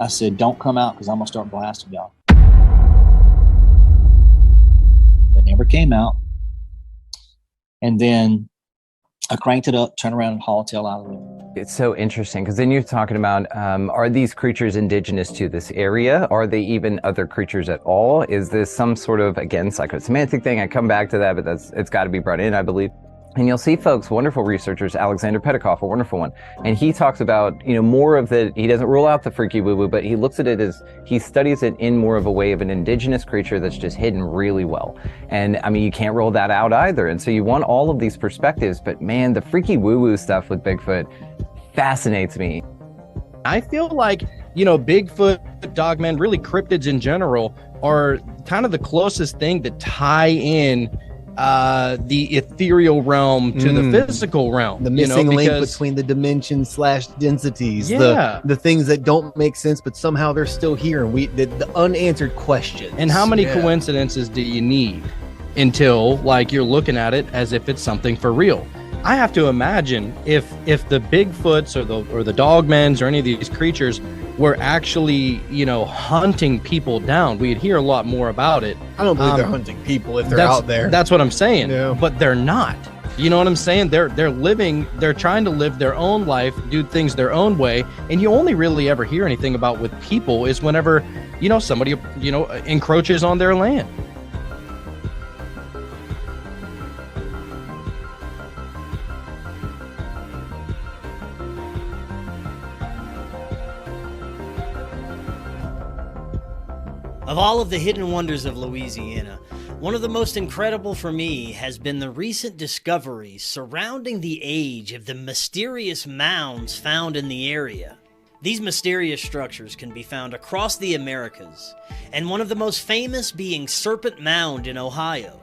Speaker 12: I said, don't come out because I'm gonna start blasting y'all. They never came out.
Speaker 13: And then I cranked it up, turned around and hauled tail out of it.
Speaker 14: It's so interesting because then you're talking about, are these creatures indigenous to this area? Are they even other creatures at all? Is this some sort of, again, psychosemantic thing? I come back to that, but it's got to be brought in, I believe. And you'll see folks, wonderful researchers, Alexander Petikoff, a wonderful one. And he talks about, more of the, he doesn't rule out the freaky woo-woo, but he looks at it as, he studies it in more of a way of an indigenous creature that's just hidden really well. And I mean, you can't rule that out either. And so you want all of these perspectives, but man, the freaky woo-woo stuff with Bigfoot fascinates me.
Speaker 5: I feel like, Bigfoot, Dogman, really cryptids in general are kind of the closest thing to tie in the ethereal realm to the physical realm.
Speaker 15: The missing link between the dimensions / densities, the things that don't make sense, but somehow they're still here. And the unanswered questions.
Speaker 5: And how many coincidences do you need until you're looking at it as if it's something for real? I have to imagine if the Bigfoots or the Dogmans or any of these creatures were actually, hunting people down, we'd hear a lot more about it.
Speaker 15: I don't believe they're hunting people if they're out there.
Speaker 5: That's what I'm saying. Yeah. But they're not. You know what I'm saying? They're trying to live their own life, do things their own way, and you only really ever hear anything about with people is whenever, somebody, encroaches on their land.
Speaker 1: Of all of the hidden wonders of Louisiana, one of the most incredible for me has been the recent discoveries surrounding the age of the mysterious mounds found in the area. These mysterious structures can be found across the Americas, and one of the most famous being Serpent Mound in Ohio.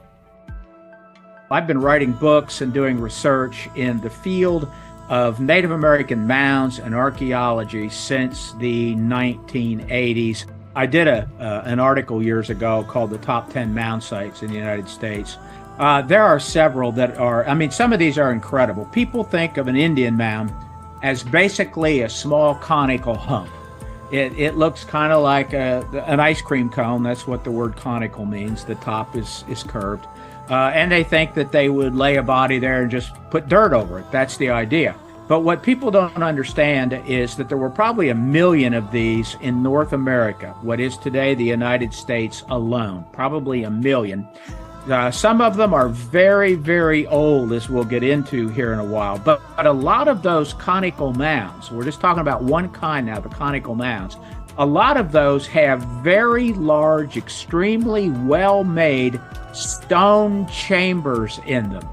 Speaker 16: I've been writing books and doing research in the field of Native American mounds and archaeology since the 1980s. I did an article years ago called The Top 10 Mound Sites in the United States. There are several that are, some of these are incredible. People think of an Indian mound as basically a small conical hump. It looks kind of like an ice cream cone. That's what the word conical means. The top is curved. And they think that they would lay a body there and just put dirt over it. That's the idea. But what people don't understand is that there were probably 1 million of these in North America, what is today the United States alone, probably 1 million. Some of them are very, very old, as we'll get into here in a while. But a lot of those conical mounds, we're just talking about one kind now, the conical mounds, a lot of those have very large, extremely well-made stone chambers in them.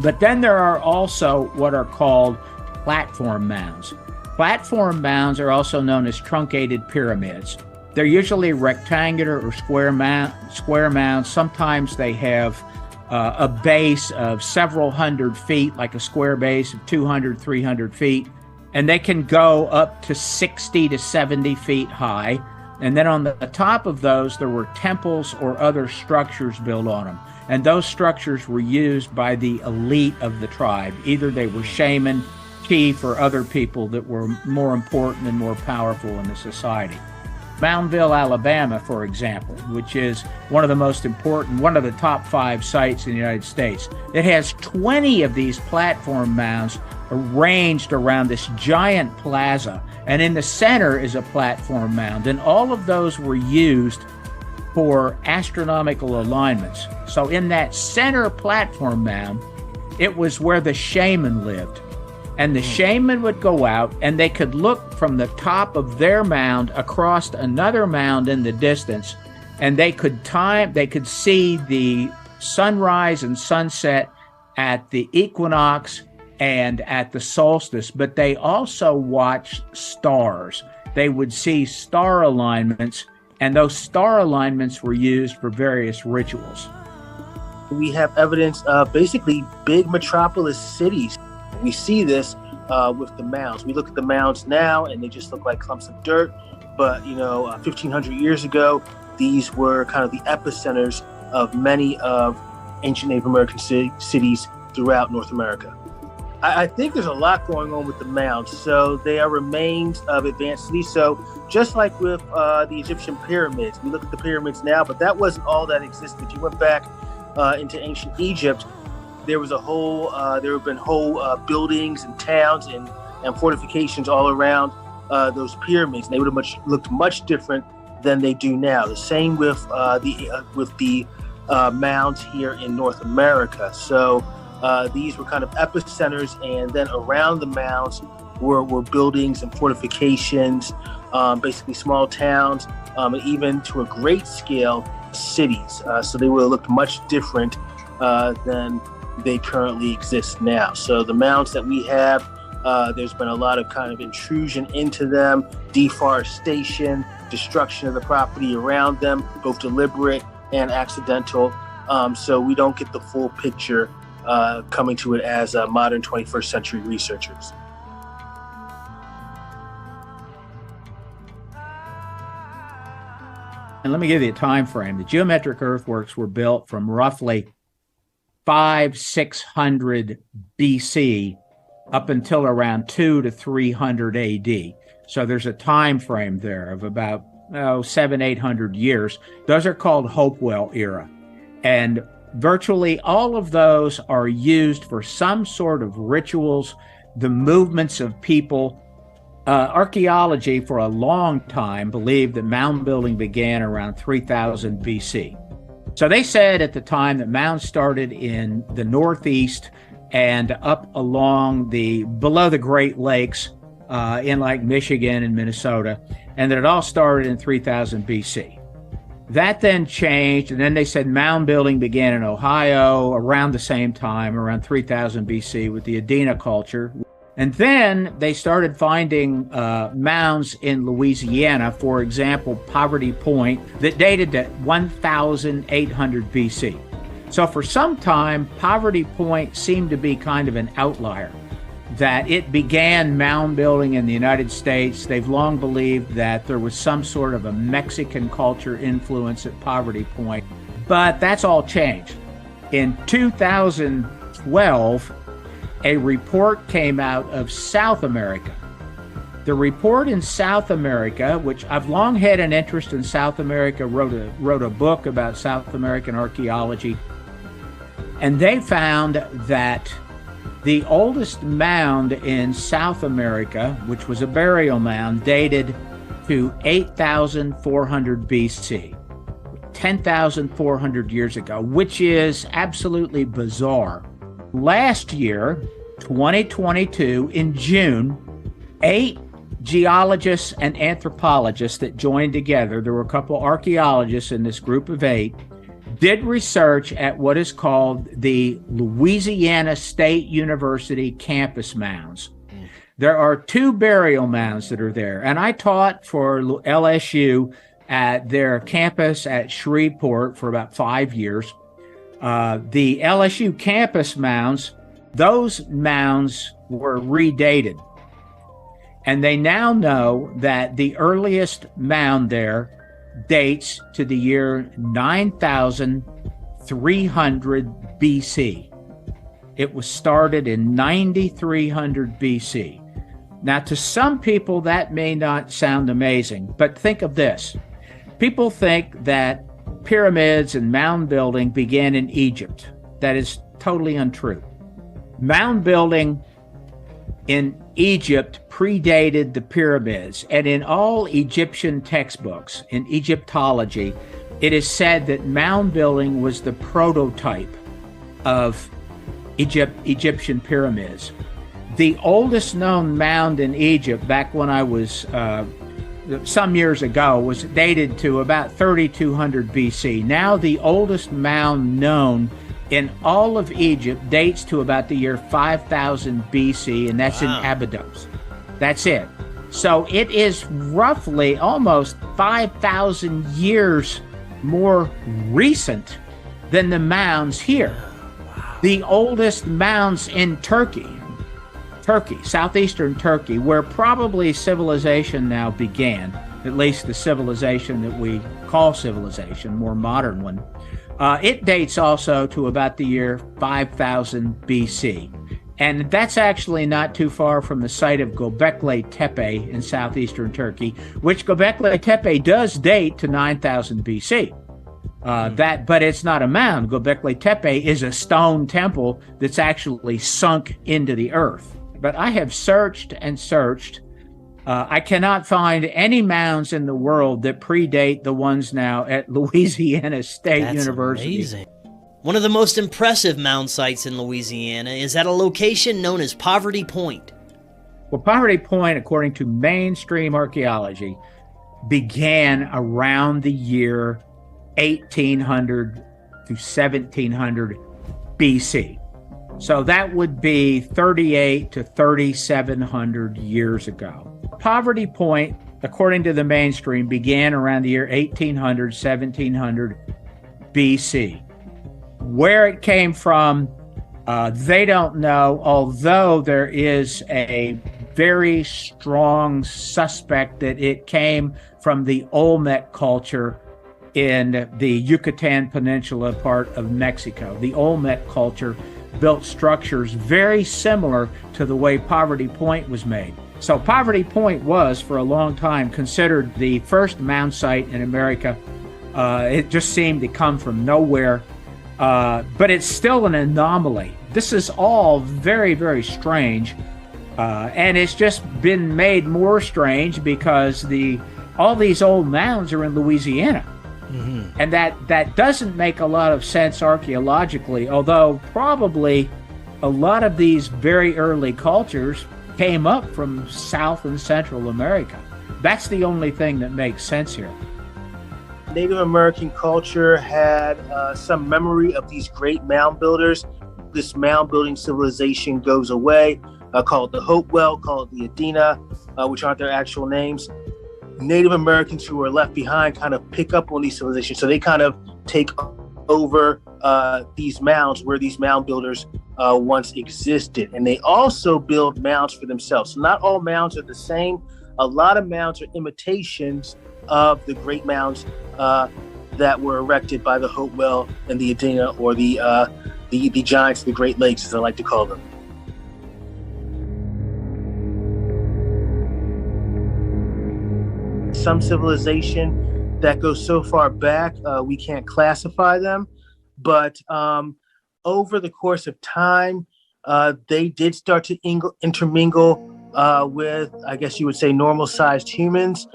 Speaker 16: But then there are also what are called platform mounds. Platform mounds are also known as truncated pyramids. They're usually rectangular or square mounds. Sometimes they have a base of several hundred feet, like a square base of 200, 300 feet. And they can go up to 60 to 70 feet high. And then on the top of those, there were temples or other structures built on them. And those structures were used by the elite of the tribe. Either they were shaman, chief, or other people that were more important and more powerful in the society. Moundville, Alabama, for example, which is one of the most important, one of the top 5 sites in the United States. It has 20 of these platform mounds arranged around this giant plaza. And in the center is a platform mound. And all of those were used for astronomical alignments. So in that center platform mound, it was where the shaman lived. And the shaman would go out and they could look from the top of their mound across another mound in the distance, and they could see the sunrise and sunset at the equinox and at the solstice, but they also watched stars. They would see star alignments, and those star alignments were used for various rituals.
Speaker 17: We have evidence of basically big metropolis cities. We see this with the mounds. We look at the mounds now and they just look like clumps of dirt, but 1,500 years ago, these were kind of the epicenters of many of ancient Native American cities throughout North America. I think there's a lot going on with the mounds. So they are remains of advanced cities. So just like with the Egyptian pyramids, we look at the pyramids now, but that wasn't all that existed. If you went back into ancient Egypt, there was a whole, there have been whole buildings and towns and fortifications all around those pyramids. They would have looked much different than they do now. The same with the mounds here in North America. So these were kind of epicenters, and then around the mounds were buildings and fortifications, basically small towns, and even to a great scale, cities. So they would have looked much different than they currently exist now. So the mounds that we have, there's been a lot of kind of intrusion into them, deforestation, destruction of the property around them, both deliberate and accidental. So we don't get the full picture coming to it as modern 21st century researchers.
Speaker 16: And let me give you a time frame. The geometric earthworks were built from roughly 600 BC up until around 200 to 300 AD. So there's a time frame there of about 700-800 years. Those are called Hopewell era. And virtually all of those are used for some sort of rituals, the movements of people. Archaeology for a long time believed that mound building began around 3000 BC. So they said at the time that mounds started in the Northeast and up along below the Great Lakes in like Michigan and Minnesota, and that it all started in 3000 BC. That then changed, and then they said mound building began in Ohio around the same time, around 3000 BC, with the Adena culture. And then they started finding mounds in Louisiana, for example, Poverty Point, that dated to 1800 BC. So for some time, Poverty Point seemed to be kind of an outlier, that it began mound building in the United States. They've long believed that there was some sort of a Mexican culture influence at Poverty Point, but that's all changed. In 2012, a report came out of South America. The report in South America, which I've long had an interest in South America, wrote a book about South American archaeology, and they found that the oldest mound in South America, which was a burial mound, dated to 8,400 BC, 10,400 years ago, which is absolutely bizarre. Last year, 2022, in June, 8 geologists and anthropologists that joined together, there were a couple archaeologists in this group of 8, did research at what is called the Louisiana State University campus mounds. There are 2 burial mounds that are there, and I taught for LSU at their campus at Shreveport for about 5 years. The LSU campus mounds, those mounds were redated. And they now know that the earliest mound there dates to the year 9300 BC. It was started in 9300 BC. Now, to some people, that may not sound amazing, but think of this. People think that pyramids and mound building began in Egypt. That is totally untrue. Mound building in Egypt predated the pyramids, and in all Egyptian textbooks, in Egyptology, it is said that mound building was the prototype of Egyptian pyramids. The oldest known mound in Egypt, back when I was some years ago, was dated to about 3200 BC. Now the oldest mound known in all of Egypt dates to about the year 5000 BC, and that's in Abydos. That's it. So it is roughly almost 5,000 years more recent than the mounds here. The oldest mounds in Turkey, southeastern Turkey, where probably civilization now began, at least the civilization that we call civilization, more modern one. It dates also to about the year 5000 BC. And that's actually not too far from the site of Göbekli Tepe in southeastern Turkey, which Göbekli Tepe does date to 9000 BC. But it's not a mound. Göbekli Tepe is a stone temple that's actually sunk into the earth. But I have searched and searched. I cannot find any mounds in the world that predate the ones now at Louisiana State University.
Speaker 1: Amazing. One of the most impressive mound sites in Louisiana is at a location known as Poverty Point.
Speaker 16: Well, Poverty Point, according to mainstream archaeology, began around the year 1800 to 1700 BC. So that would be 38 to 3,700 years ago. Poverty Point, according to the mainstream, began around the year 1800, 1700 BC. Where it came from, they don't know, although there is a very strong suspect that it came from the Olmec culture in the Yucatan Peninsula part of Mexico. The Olmec culture built structures very similar to the way Poverty Point was made. So Poverty Point was, for a long time, considered the first mound site in America. It just seemed to come from nowhere, but it's still an anomaly. This is all very, very strange, and it's just been made more strange because all these old mounds are in Louisiana. Mm-hmm. And that doesn't make a lot of sense archaeologically, although probably a lot of these very early cultures came up from South and Central America. That's the only thing that makes sense here.
Speaker 17: Native American culture had some memory of these great mound builders. This mound building civilization goes away, called the Hopewell, called the Adena, which aren't their actual names. Native Americans who are left behind kind of pick up on these civilizations. So they kind of take over these mounds where these mound builders once existed. And they also build mounds for themselves. So not all mounds are the same. A lot of mounds are imitations of the great mounds that were erected by the Hopewell and the Adena, or the giants of the Great Lakes, as I like to call them. Some civilization that goes so far back, we can't classify them. But over the course of time, they did start to intermingle with, I guess you would say, normal-sized humans.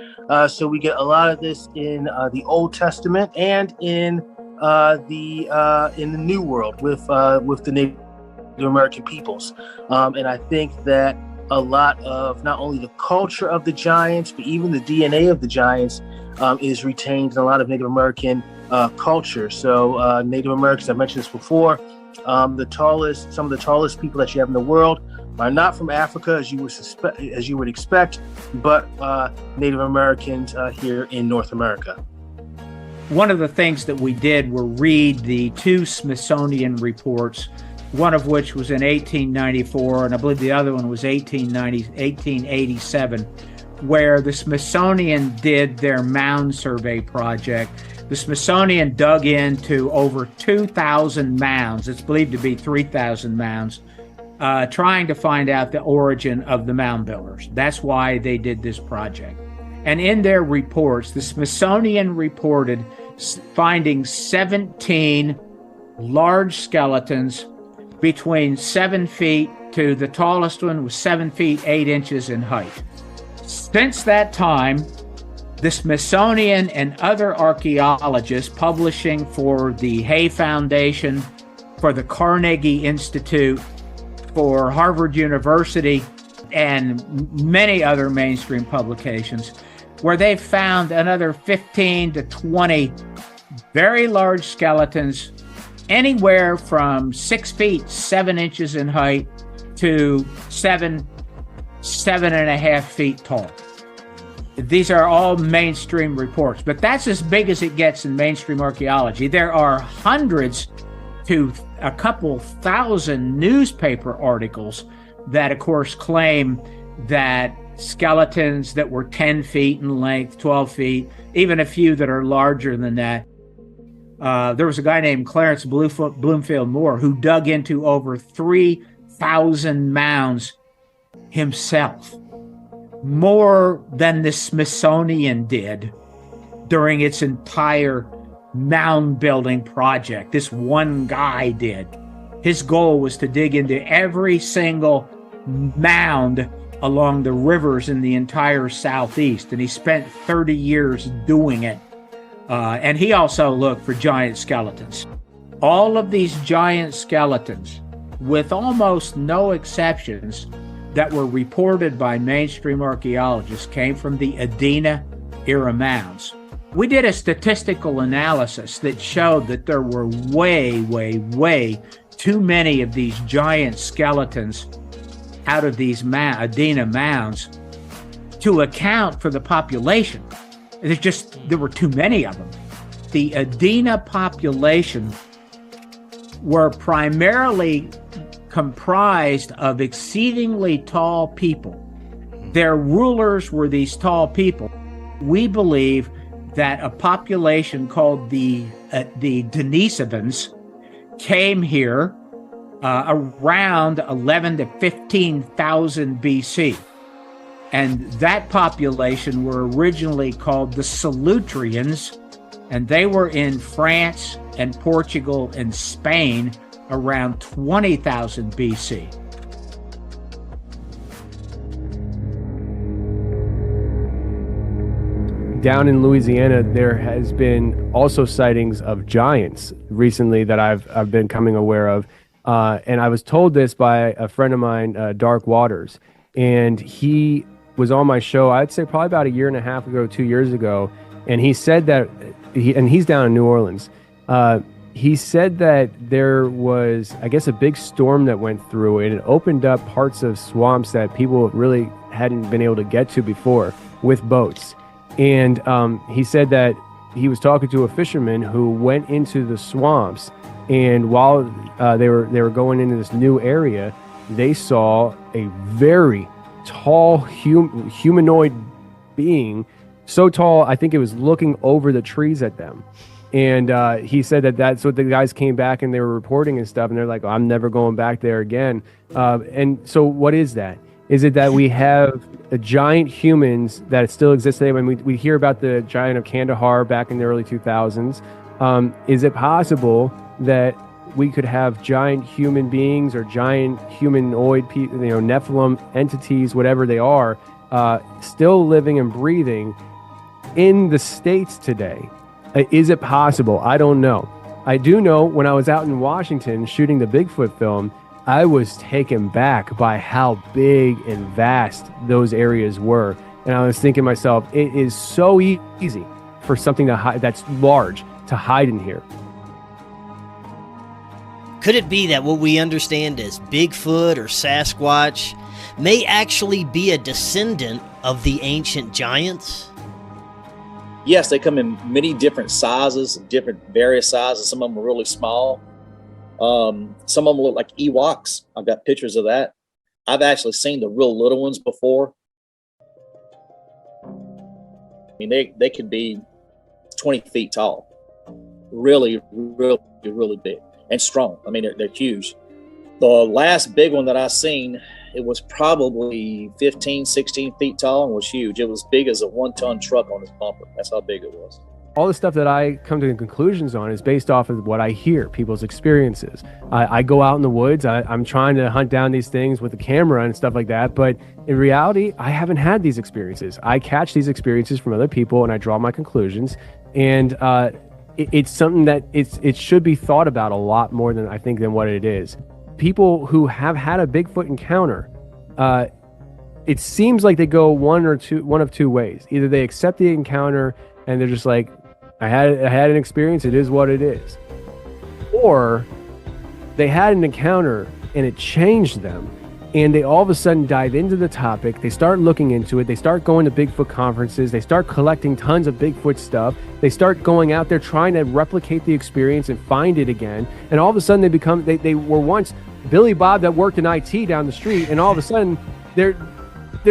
Speaker 17: So we get a lot of this in the Old Testament and in the New World with the Native American peoples. And I think that a lot of not only the culture of the giants, but even the DNA of the giants is retained in a lot of Native American culture. So Native Americans, I mentioned this before, some of the tallest people that you have in the world are not from Africa, as you would expect, but Native Americans here in North America.
Speaker 16: One of the things that we did were read the two Smithsonian reports, one of which was in 1894, and I believe the other one was 1887, where the Smithsonian did their mound survey project. The Smithsonian dug into over 2,000 mounds, it's believed to be 3,000 mounds, trying to find out the origin of the mound builders. That's why they did this project. And in their reports, the Smithsonian reported finding 17 large skeletons between 7 feet to the tallest one was 7 feet 8 inches in height. Since that time, the Smithsonian and other archaeologists publishing for the Hay Foundation, for the Carnegie Institute, for Harvard University, and many other mainstream publications, where they've found another 15 to 20 very large skeletons, anywhere from 6 feet 7 inches in height to 7.5 feet tall. These are all mainstream reports, but that's as big as it gets in mainstream archaeology. There are hundreds to a couple thousand newspaper articles that, of course, claim that skeletons that were 10 feet in length, 12 feet, even a few that are larger than that. There was a guy named Clarence Bloomfield Moore who dug into over 3,000 mounds himself, more than the Smithsonian did during its entire mound building project. This one guy did. His goal was to dig into every single mound along the rivers in the entire Southeast, and he spent 30 years doing it. And he also looked for giant skeletons. All of these giant skeletons, with almost no exceptions, that were reported by mainstream archaeologists came from the Adena era mounds. We did a statistical analysis that showed that there were way too many of these giant skeletons out of these Adena mounds to account for the population. There were too many of them. The Adena population were primarily comprised of exceedingly tall people. Their rulers were these tall people. We believe that a population called the Denisovans came here around 11 to 15,000 BC. And that population were originally called the Solutreans, and they were in France and Portugal and Spain around 20,000 BC.
Speaker 11: Down in Louisiana, there has been also sightings of giants recently that I've been coming aware of. And I was told this by a friend of mine, Dark Waters, and he was on my show, I'd say probably about a year and a half ago, 2 years ago. And he said that, he's down in New Orleans. He said that there was, I guess, a big storm that went through and it opened up parts of swamps that people really hadn't been able to get to before with boats. And he said that he was talking to a fisherman who went into the swamps, and while they were going into this new area, they saw a very tall humanoid being, so tall I think it was looking over the trees at them. And he said that that's what the guys came back and they were reporting and stuff, and they're like, oh, I'm never going back there again. And so what is that? Is it that we have giant humans that still exist today? When we hear about the giant of Kandahar back in the early 2000s, is it possible that we could have giant human beings or giant humanoid, Nephilim entities, whatever they are, still living and breathing in the States today? Is it possible? I don't know. I do know when I was out in Washington shooting the Bigfoot film, I was taken back by how big and vast those areas were. And I was thinking to myself, it is so easy for something to hide, that's large to hide in here.
Speaker 1: Could it be that what we understand as Bigfoot or Sasquatch may actually be a descendant of the ancient giants?
Speaker 13: Yes, they come in many different sizes, various sizes. Some of them are really small. Some of them look like Ewoks. I've got pictures of that. I've actually seen the real little ones before. I mean, they could be 20 feet tall. Really, really, really big and strong. I mean, they're huge. The last big one that I seen, it was probably 15, 16 feet tall and was huge. It was big as a 1-ton truck on its bumper. That's how big it was.
Speaker 11: All the stuff that I come to the conclusions on is based off of what I hear, people's experiences. I go out in the woods. I'm trying to hunt down these things with the camera and stuff like that. But in reality, I haven't had these experiences. I catch these experiences from other people and I draw my conclusions. And it's something that it should be thought about a lot more than I think than what it is. People who have had a Bigfoot encounter, it seems like they go one of two ways. Either they accept the encounter and they're just like, I had an experience, it is what it is. Or they had an encounter and it changed them, and they all of a sudden dive into the topic, they start looking into it, they start going to Bigfoot conferences, they start collecting tons of Bigfoot stuff, they start going out there trying to replicate the experience and find it again, and all of a sudden they were once Billy Bob that worked in IT down the street, and all of a sudden they're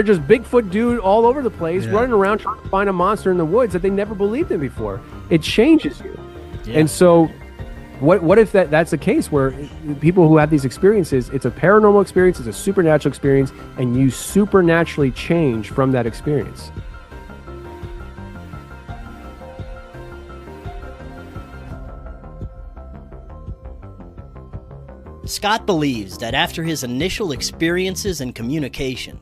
Speaker 11: just Bigfoot dude all over the place, running around trying to find a monster in the woods that they never believed in before. It changes you. Yeah. And so what if that's the case where people who have these experiences, it's a paranormal experience, it's a supernatural experience, and you supernaturally change from that experience?
Speaker 1: Scott believes that after his initial experiences and communication,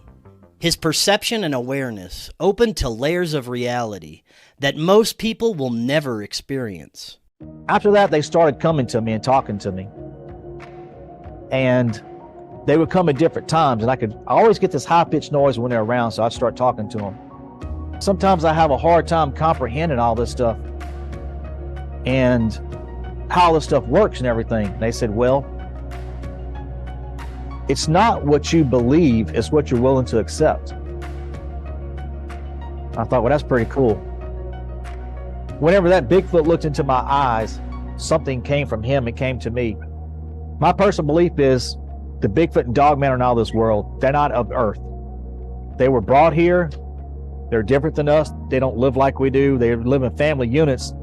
Speaker 1: his perception and awareness opened to layers of reality that most people will never experience.
Speaker 12: After that, they started coming to me and talking to me. And they would come at different times, and I always get this high-pitched noise when they're around, so I'd start talking to them. Sometimes I have a hard time comprehending all this stuff and how this stuff works and everything. And they said, well, it's not what you believe, it's what you're willing to accept. I thought, well, that's pretty cool. Whenever that Bigfoot looked into my eyes, something came from him and came to me. My personal belief is the Bigfoot and Dogman are not of this world. They're not of Earth. They were brought here. They're different than us. They don't live like we do. They live in family units.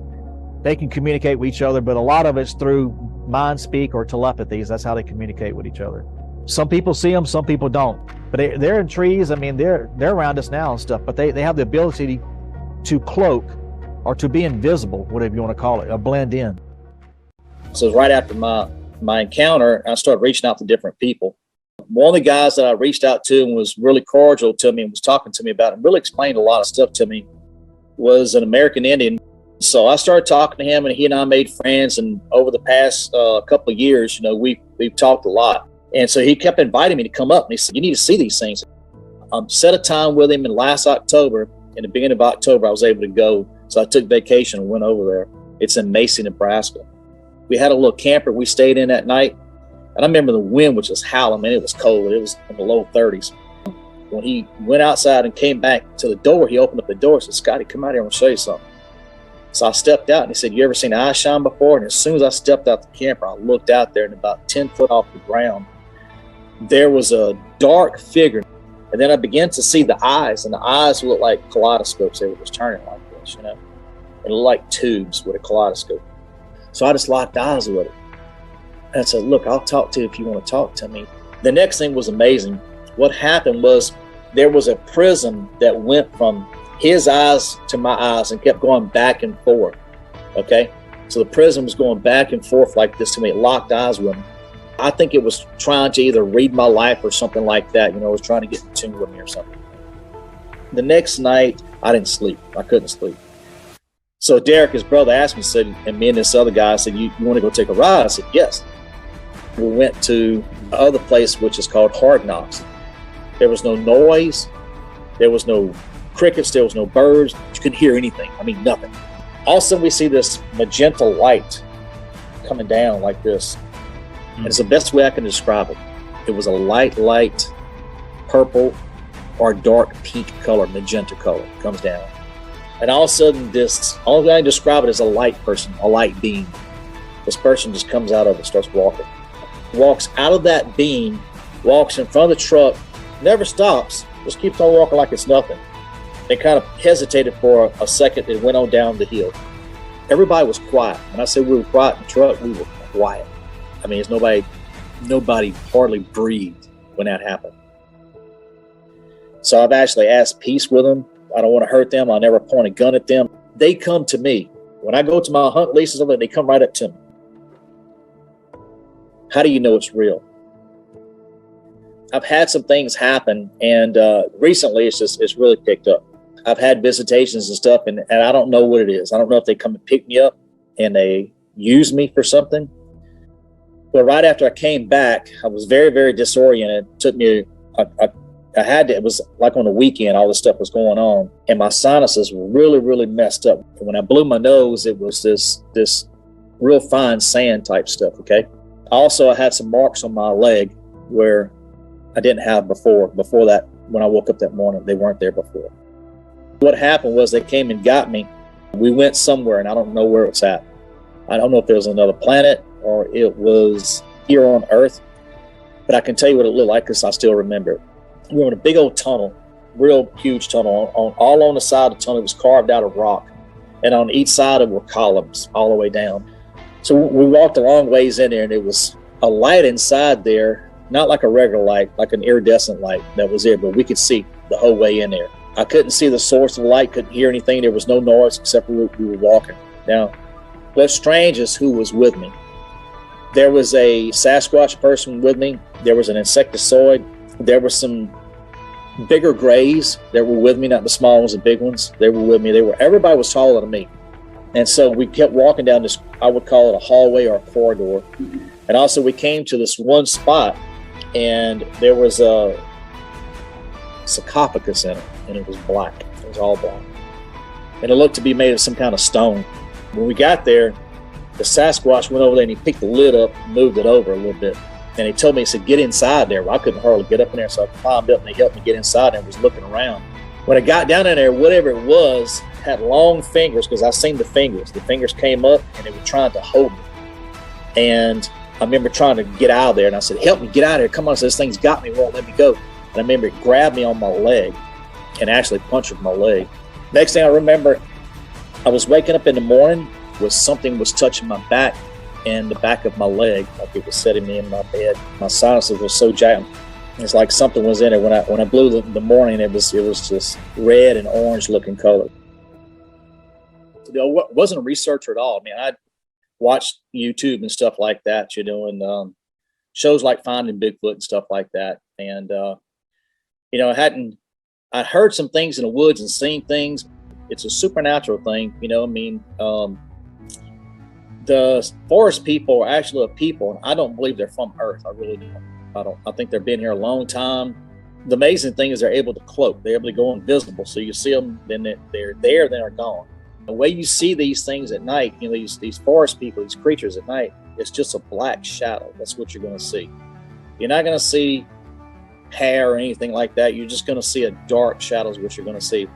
Speaker 12: They can communicate with each other, but a lot of it's through mind speak or telepathies. That's how they communicate with each other. Some people see them, some people don't. But they're in trees. I mean, they're around us now and stuff, but they have the ability to cloak or to be invisible, whatever you want to call it, or blend in.
Speaker 13: So it was right after my encounter, I started reaching out to different people. One of the guys that I reached out to and was really cordial to me and was talking to me about it and really explained a lot of stuff to me was an American Indian. So I started talking to him, and he and I made friends. And over the past couple of years, we've talked a lot. And so he kept inviting me to come up, and he said, you need to see these things. Set a time with him in last October. In the beginning of October, I was able to go. So I took vacation and went over there. It's in Macy, Nebraska. We had a little camper we stayed in that night. And I remember the wind was just howling, man. It was cold. It was in the low 30s. When he went outside and came back to the door, he opened up the door and said, Scotty, come out here, I want to show you something. So I stepped out, and he said, you ever seen eye shine before? And as soon as I stepped out the camper, I looked out there, and about 10 foot off the ground, there was a dark figure. And then I began to see the eyes, and the eyes looked like kaleidoscopes. They were just turning like this, and it looked like tubes with a kaleidoscope. So I just locked eyes with it. And I said, look, I'll talk to you if you want to talk to me. The next thing was amazing. What happened was there was a prism that went from his eyes to my eyes and kept going back and forth, okay? So the prism was going back and forth like this to me. It locked eyes with me. I think it was trying to either read my life or something like that. It was trying to get in tune with me or something. The next night, I didn't sleep. I couldn't sleep. So Derek, his brother, asked me, said, and me and this other guy said, you want to go take a ride? I said, yes. We went to the other place, which is called Hard Knocks. There was no noise. There was no crickets. There was no birds. You couldn't hear anything. I mean, nothing. All of a sudden, we see this magenta light coming down like this. And it's the best way I can describe it. It was a light purple or dark pink color, magenta color comes down. And all of a sudden, only way I can describe it is a light person, a light beam. This person just comes out of it, starts walking. Walks out of that beam, walks in front of the truck, never stops, just keeps on walking like it's nothing. They kind of hesitated for a second, then went on down the hill. Everybody was quiet. When I say we were quiet in the truck, we were quiet. I mean, nobody hardly breathed when that happened. So I've actually asked peace with them. I don't want to hurt them. I'll never point a gun at them. They come to me. When I go to my hunt leases, they come right up to me. How do you know it's real? I've had some things happen, and recently it's really picked up. I've had visitations and stuff, and I don't know what it is. I don't know if they come and pick me up and they use me for something. But right after I came back, I was very, very disoriented. It took me, it was like on the weekend, all this stuff was going on, and my sinuses were really, really messed up. When I blew my nose, it was this real fine sand type stuff, okay? Also, I had some marks on my leg where I didn't have before that. When I woke up that morning, they weren't there before. What happened was they came and got me. We went somewhere, and I don't know where it's at. I don't know if there was another planet or it was here on Earth, but I can tell you what it looked like because I still remember it. We were in a big old tunnel, real huge tunnel. All on the side of the tunnel, it was carved out of rock, and on each side of it were columns all the way down. So we walked a long ways in there, and it was a light inside there, not like a regular light, like an iridescent light that was there, but we could see the whole way in there. I couldn't see the source of the light, couldn't hear anything. There was no noise except for we were walking. Now, what's strange is who was with me. There was a Sasquatch person with me. There was an insectoid. There were some bigger grays that were with me, not the small ones, the big ones. They were with me. Everybody was taller than me. And so we kept walking down this, I would call it a hallway or a corridor. And also we came to this one spot, and there was a sarcophagus in it, and it was black. It was all black. And it looked to be made of some kind of stone. When we got there, the Sasquatch went over there and he picked the lid up and moved it over a little bit. And he told me, he said, get inside there. Well, I couldn't hardly get up in there, so I climbed up and they helped me get inside and was looking around. When I got down in there, whatever it was had long fingers, because I seen the fingers. The fingers came up and they were trying to hold me. And I remember trying to get out of there, and I said, help me get out of here. Come on. So this thing's got me, won't let me go. And I remember it grabbed me on my leg and actually punctured my leg. Next thing I remember, I was waking up in the morning with something was touching my back and the back of my leg, like it was setting me in my bed. My sinuses were so jammed. It's like something was in it. When I blew the morning, it was just red and orange looking color. I wasn't a researcher at all. I mean, I watched YouTube and stuff like that. You're doing shows like Finding Bigfoot and stuff like that. And I heard some things in the woods and seen things. It's a supernatural thing, I mean, the forest people are actually a people, and I don't believe they're from Earth. I really don't. I think they've been here a long time. The amazing thing is they're able to cloak. They're able to go invisible. So you see them, then they're there, then they're gone. The way you see these things at night, these forest people, these creatures at night, it's just a black shadow. That's what you're going to see. You're not going to see hair or anything like that. You're just going to see a dark shadow is what you're going to see.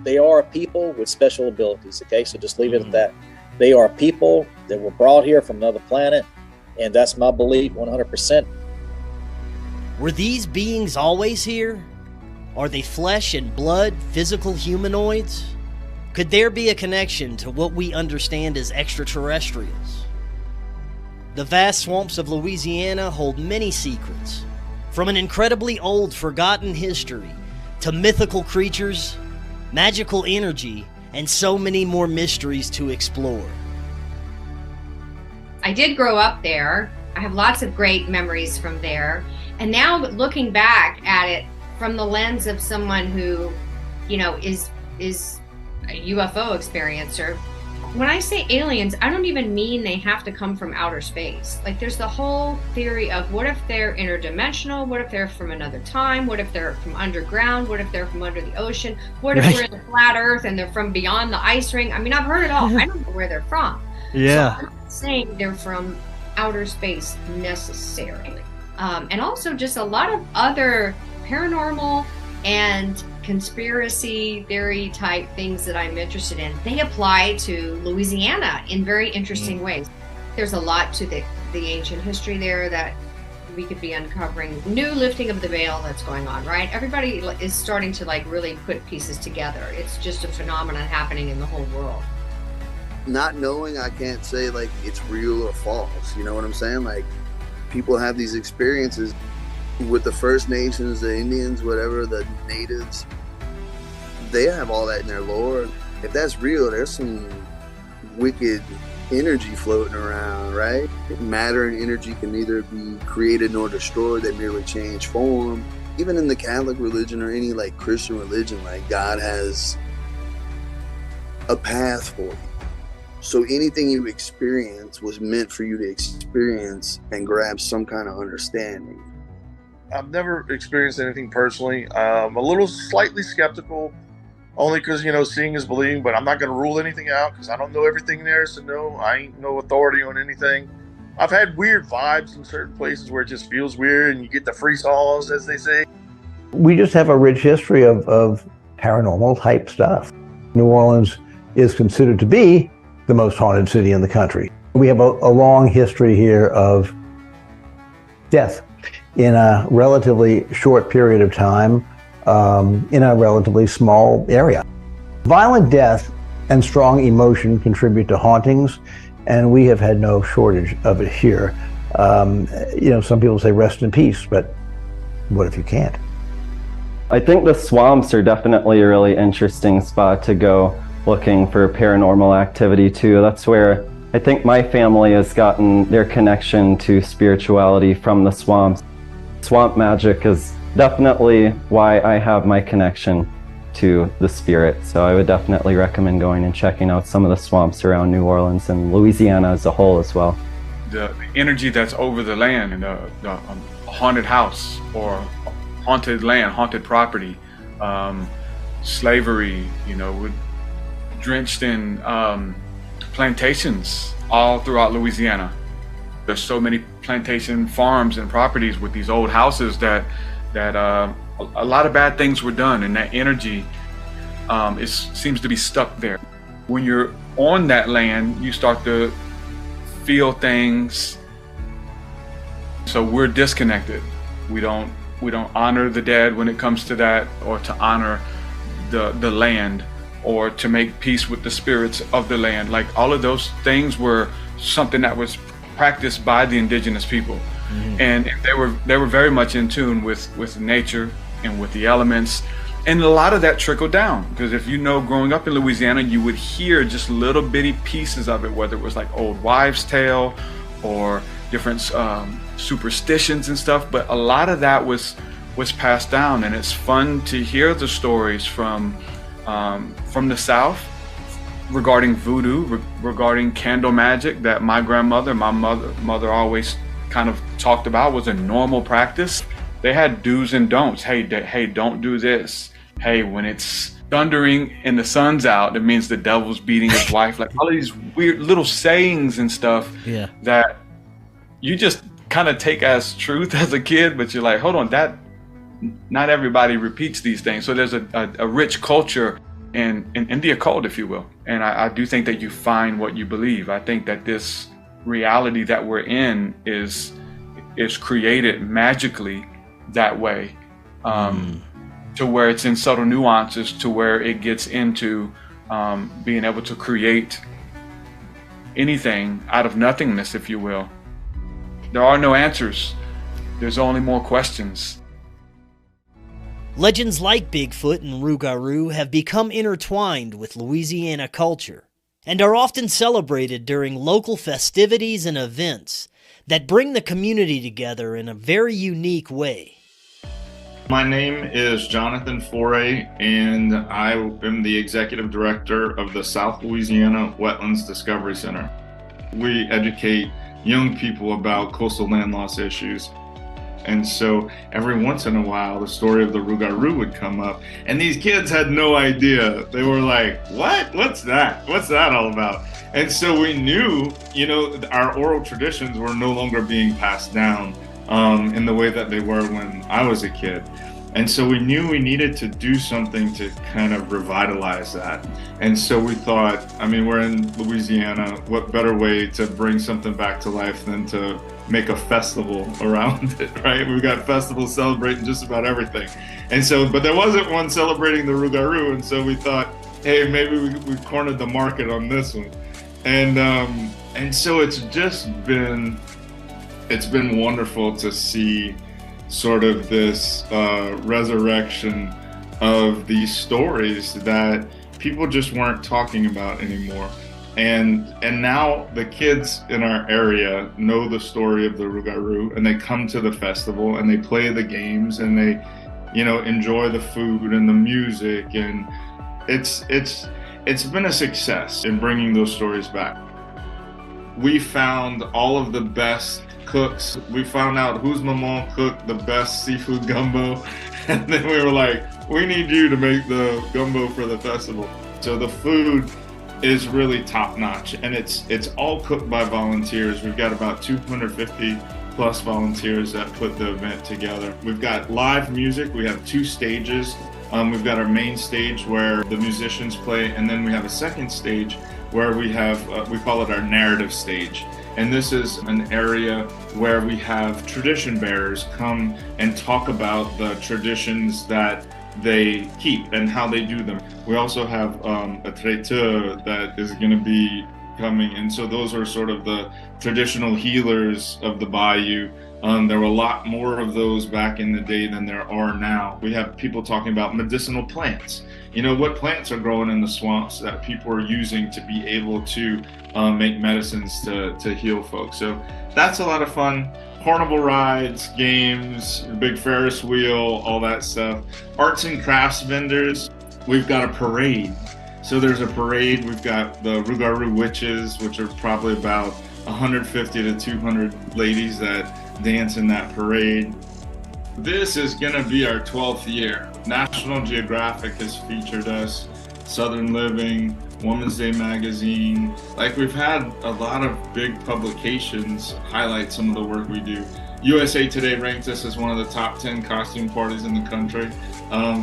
Speaker 13: They are people with special abilities, okay? So just leave it at that. They are people that were brought here from another planet, and that's my belief 100%.
Speaker 1: Were these beings always here? Are they flesh and blood, physical humanoids? Could there be a connection to what we understand as extraterrestrials? The vast swamps of Louisiana hold many secrets, from an incredibly old, forgotten history to mythical creatures, magical energy, and so many more mysteries to explore.
Speaker 2: I did grow up there. I have lots of great memories from there. And now looking back at it from the lens of someone who, is a UFO experiencer, when I say aliens, I don't even mean they have to come from outer space. Like, there's the whole theory of what if they're interdimensional? What if they're from another time? What if they're from underground? What if they're from under the ocean? What if we're in the flat earth and they're from beyond the ice ring? I mean, I've heard it all. I don't know where they're from.
Speaker 1: Yeah.
Speaker 2: So I'm not saying they're from outer space necessarily. And also just a lot of other paranormal and conspiracy theory type things that I'm interested in. They apply to Louisiana in very interesting ways. There's a lot to the ancient history there that we could be uncovering. New lifting of the veil that's going on, right? Everybody is starting to really put pieces together. It's just a phenomenon happening in the whole world.
Speaker 4: Not knowing, I can't say it's real or false. You know what I'm saying? People have these experiences with the First Nations, the Indians, whatever, the natives. They have all that in their lore. If that's real, there's some wicked energy floating around, right? Matter and energy can neither be created nor destroyed. They merely change form. Even in the Catholic religion or any Christian religion, God has a path for you. So anything you experience was meant for you to experience and grab some kind of understanding.
Speaker 3: I've never experienced anything personally. I'm a little slightly skeptical, only because, seeing is believing, but I'm not going to rule anything out because I don't know everything there is to know. I ain't no authority on anything. I've had weird vibes in certain places where it just feels weird and you get the freeze-alls, as they say.
Speaker 18: We just have a rich history of paranormal type stuff. New Orleans is considered to be the most haunted city in the country. We have a long history here of death in a relatively short period of time, in a relatively small area. Violent death and strong emotion contribute to hauntings, and we have had no shortage of it here. Some people say rest in peace, but what if you can't?
Speaker 19: I think the swamps are definitely a really interesting spot to go looking for paranormal activity too. That's where I think my family has gotten their connection to spirituality from the swamps. Swamp magic is definitely why I have my connection to the spirit. So I would definitely recommend going and checking out some of the swamps around New Orleans and Louisiana as a whole as well.
Speaker 6: The energy that's over the land, and the haunted house or haunted land, haunted property, slavery, drenched in plantations all throughout Louisiana. There's so many plantation farms and properties with these old houses that a lot of bad things were done, and that energy seems to be stuck there. When you're on that land, you start to feel things. So we're disconnected. We don't honor the dead when it comes to that, or to honor the land, or to make peace with the spirits of the land. Like, all of those things were something that was practiced by the indigenous people. Mm-hmm. And they were very much in tune with nature and with the elements. And a lot of that trickled down, because if growing up in Louisiana, you would hear just little bitty pieces of it, whether it was like old wives' tale or different superstitions and stuff. But a lot of that was passed down, and it's fun to hear the stories from the South regarding voodoo, regarding candle magic that my grandmother, my mother always kind of talked about was a normal practice. They had do's and don'ts. Hey, don't do this. Hey, when it's thundering and the sun's out, it means the devil's beating his wife. Like, all of these weird little sayings and stuff that you just kind of take as truth as a kid, but you're like, hold on, not everybody repeats these things. So there's a rich culture in the occult, if you will. And I do think that you find what you believe. I think that this reality that we're in is created magically that way, to where it's in subtle nuances, to where it gets into being able to create anything out of nothingness, if you will. There are no answers. There's only more questions.
Speaker 1: Legends like Bigfoot and Rougarou have become intertwined with Louisiana culture and are often celebrated during local festivities and events that bring the community together in a very unique way.
Speaker 6: My name is Jonathan Foret, and I am the executive director of the South Louisiana Wetlands Discovery Center. We educate young people about coastal land loss issues. And so every once in a while, the story of the Rougarou would come up, and these kids had no idea. They were like, what? What's that? What's that all about? And so we knew, our oral traditions were no longer being passed down in the way that they were when I was a kid. And so we knew we needed to do something to kind of revitalize that. And so we thought, we're in Louisiana, what better way to bring something back to life than to make a festival around it, right? We've got festivals celebrating just about everything. And so, but there wasn't one celebrating the Rougarou, and so we thought, hey, maybe we cornered the market on this one. And so it's been wonderful to see sort of this resurrection of these stories that people just weren't talking about anymore. And now the kids in our area know the story of the Rougarou, and they come to the festival and they play the games and they, enjoy the food and the music, and it's been a success in bringing those stories back. We found all of the best cooks. We found out whose mama cooked the best seafood gumbo, and then we were like, we need you to make the gumbo for the festival. So the food is really top notch, and it's all cooked by volunteers. We've got about 250 plus volunteers that put the event together. We've got live music. We have 2 stages. We've got our main stage where the musicians play, and then we have a second stage where we have, we call it our narrative stage. And this is an area where we have tradition bearers come and talk about the traditions that they keep and how they do them. We also have a traiteur that is going to be coming. And so those are sort of the traditional healers of the bayou. There were a lot more of those back in the day than there are now. We have people talking about medicinal plants. You know, what plants are growing in the swamps that people are using to be able to make medicines to heal folks. So that's a lot of fun. Carnival rides, games, big Ferris wheel, all that stuff. Arts and crafts vendors. We've got a parade. So there's a parade. We've got the Rougarou witches, which are probably about 150 to 200 ladies that dance in that parade. This is gonna be our 12th year. National Geographic has featured us, Southern Living, Woman's Day magazine. Like, we've had a lot of big publications highlight some of the work we do. USA Today ranked us as one of the top 10 costume parties in the country.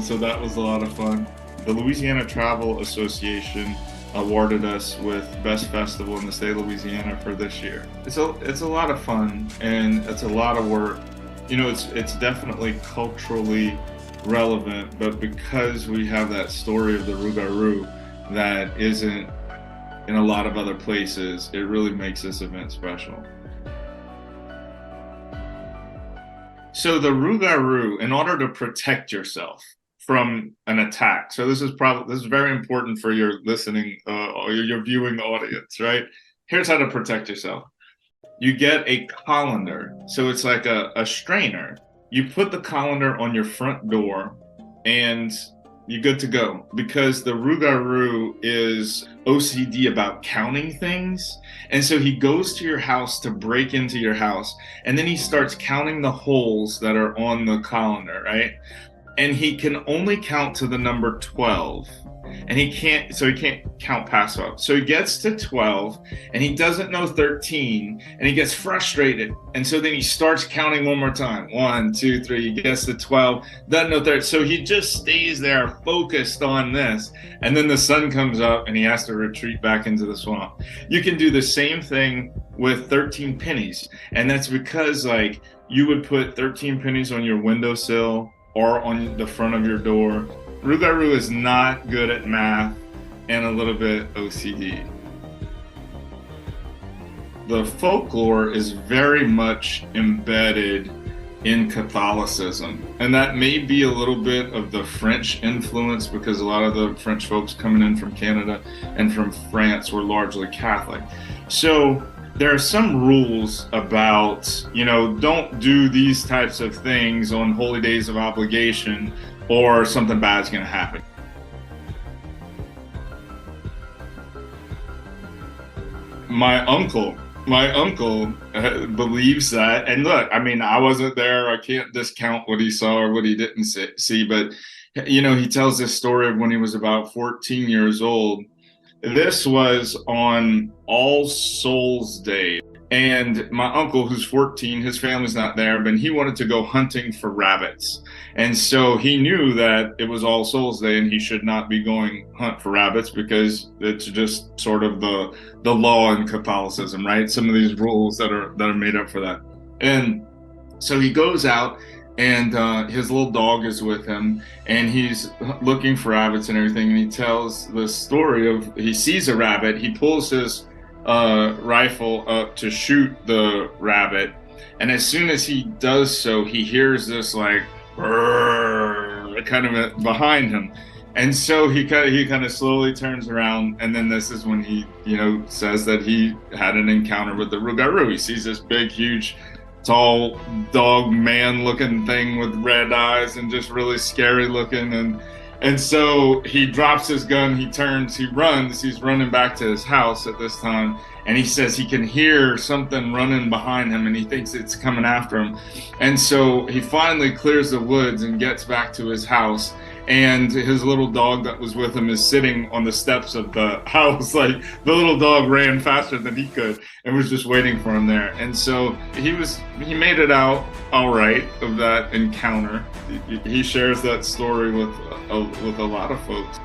Speaker 6: So that was a lot of fun. The Louisiana Travel Association awarded us with Best Festival in the state of Louisiana for this year. It's a lot of fun, and it's a lot of work. You know, it's definitely culturally relevant, but because we have that story of the Rougarou that isn't in a lot of other places, it really makes this event special. So the Rougarou, in order to protect yourself from an attack, so this is very important for your listening or your viewing audience, right? Here's how to protect yourself. You get a colander, so it's like a strainer. You put the colander on your front door, and you're good to go, because the Rougarou is OCD about counting things. And so he goes to your house to break into your house, and then he starts counting the holes that are on the colander, right? And he can only count to the number 12. And he can't count past 12. So he gets to 12 and he doesn't know 13, and he gets frustrated. And so then he starts counting one more time. 1, 2, 3, he gets to 12, doesn't know 13. So he just stays there focused on this. And then the sun comes up and he has to retreat back into the swamp. You can do the same thing with 13 pennies. And that's because, like, you would put 13 pennies on your windowsill or on the front of your door. Rougarou is not good at math and a little bit OCD. The folklore is very much embedded in Catholicism, and that may be a little bit of the French influence, because a lot of the French folks coming in from Canada and from France were largely Catholic. So there are some rules about, you know, don't do these types of things on holy days of obligation, or something bad's going to happen. My uncle believes that. And look, I mean, I wasn't there. I can't discount what he saw or what he didn't see. But, you know, he tells this story of when he was about 14 years old. This was on All Souls Day. And my uncle, who's 14, his family's not there, but he wanted to go hunting for rabbits. And so he knew that it was All Souls Day and he should not be going hunt for rabbits, because it's just sort of the law in Catholicism, right? Some of these rules that are made up for that. And so he goes out, and his little dog is with him, and he's looking for rabbits and everything. And he tells the story of, he sees a rabbit, he pulls his rifle up to shoot the rabbit, and as soon as he does so, he hears this like kind of behind him, and so he kind of slowly turns around, and then this is when he, you know, says that he had an encounter with the Rougarou. He sees this big, huge, tall dog man looking thing with red eyes and just really scary looking, and so he drops his gun, he turns, he runs, he's running back to his house at this time, and he says he can hear something running behind him, and he thinks it's coming after him. And so he finally clears the woods and gets back to his house, and his little dog that was with him is sitting on the steps of the house. Like, the little dog ran faster than he could and was just waiting for him there. And so he made it out all right of that encounter. He shares that story with a lot of folks.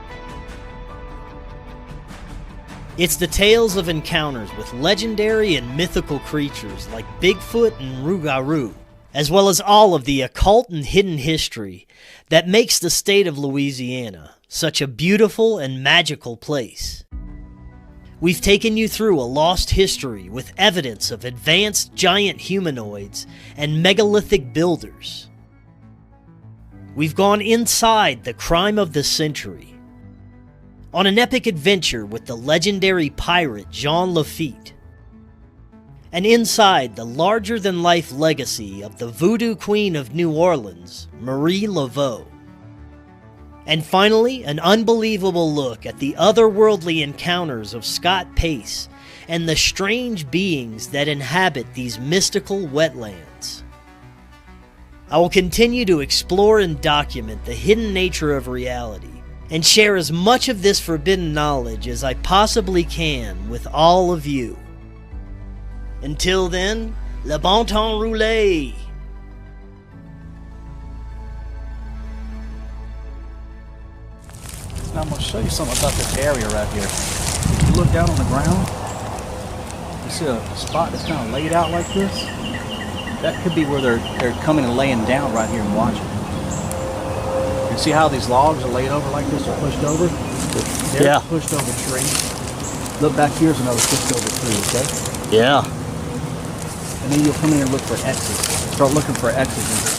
Speaker 1: It's the tales of encounters with legendary and mythical creatures like Bigfoot and Rougarou, as well as all of the occult and hidden history that makes the state of Louisiana such a beautiful and magical place. We've taken you through a lost history with evidence of advanced giant humanoids and megalithic builders. We've gone inside the crime of the century, on an epic adventure with the legendary pirate Jean Lafitte, and inside the larger-than-life legacy of the Voodoo Queen of New Orleans, Marie Laveau. And finally, an unbelievable look at the otherworldly encounters of Scott Pace and the strange beings that inhabit these mystical wetlands. I will continue to explore and document the hidden nature of reality and share as much of this forbidden knowledge as I possibly can with all of you. Until then, le bon temps roulé!
Speaker 20: Now I'm going to show you something about this area right here. If you look down on the ground, you see a spot that's kind of laid out like this. That could be where they're coming and laying down right here and watching. You see how these logs are laid over like this, or pushed over? They're pushed over tree. Look back, here's another pushed over tree, okay?
Speaker 1: Yeah.
Speaker 20: And then you'll come in here and look for X's. Start looking for X's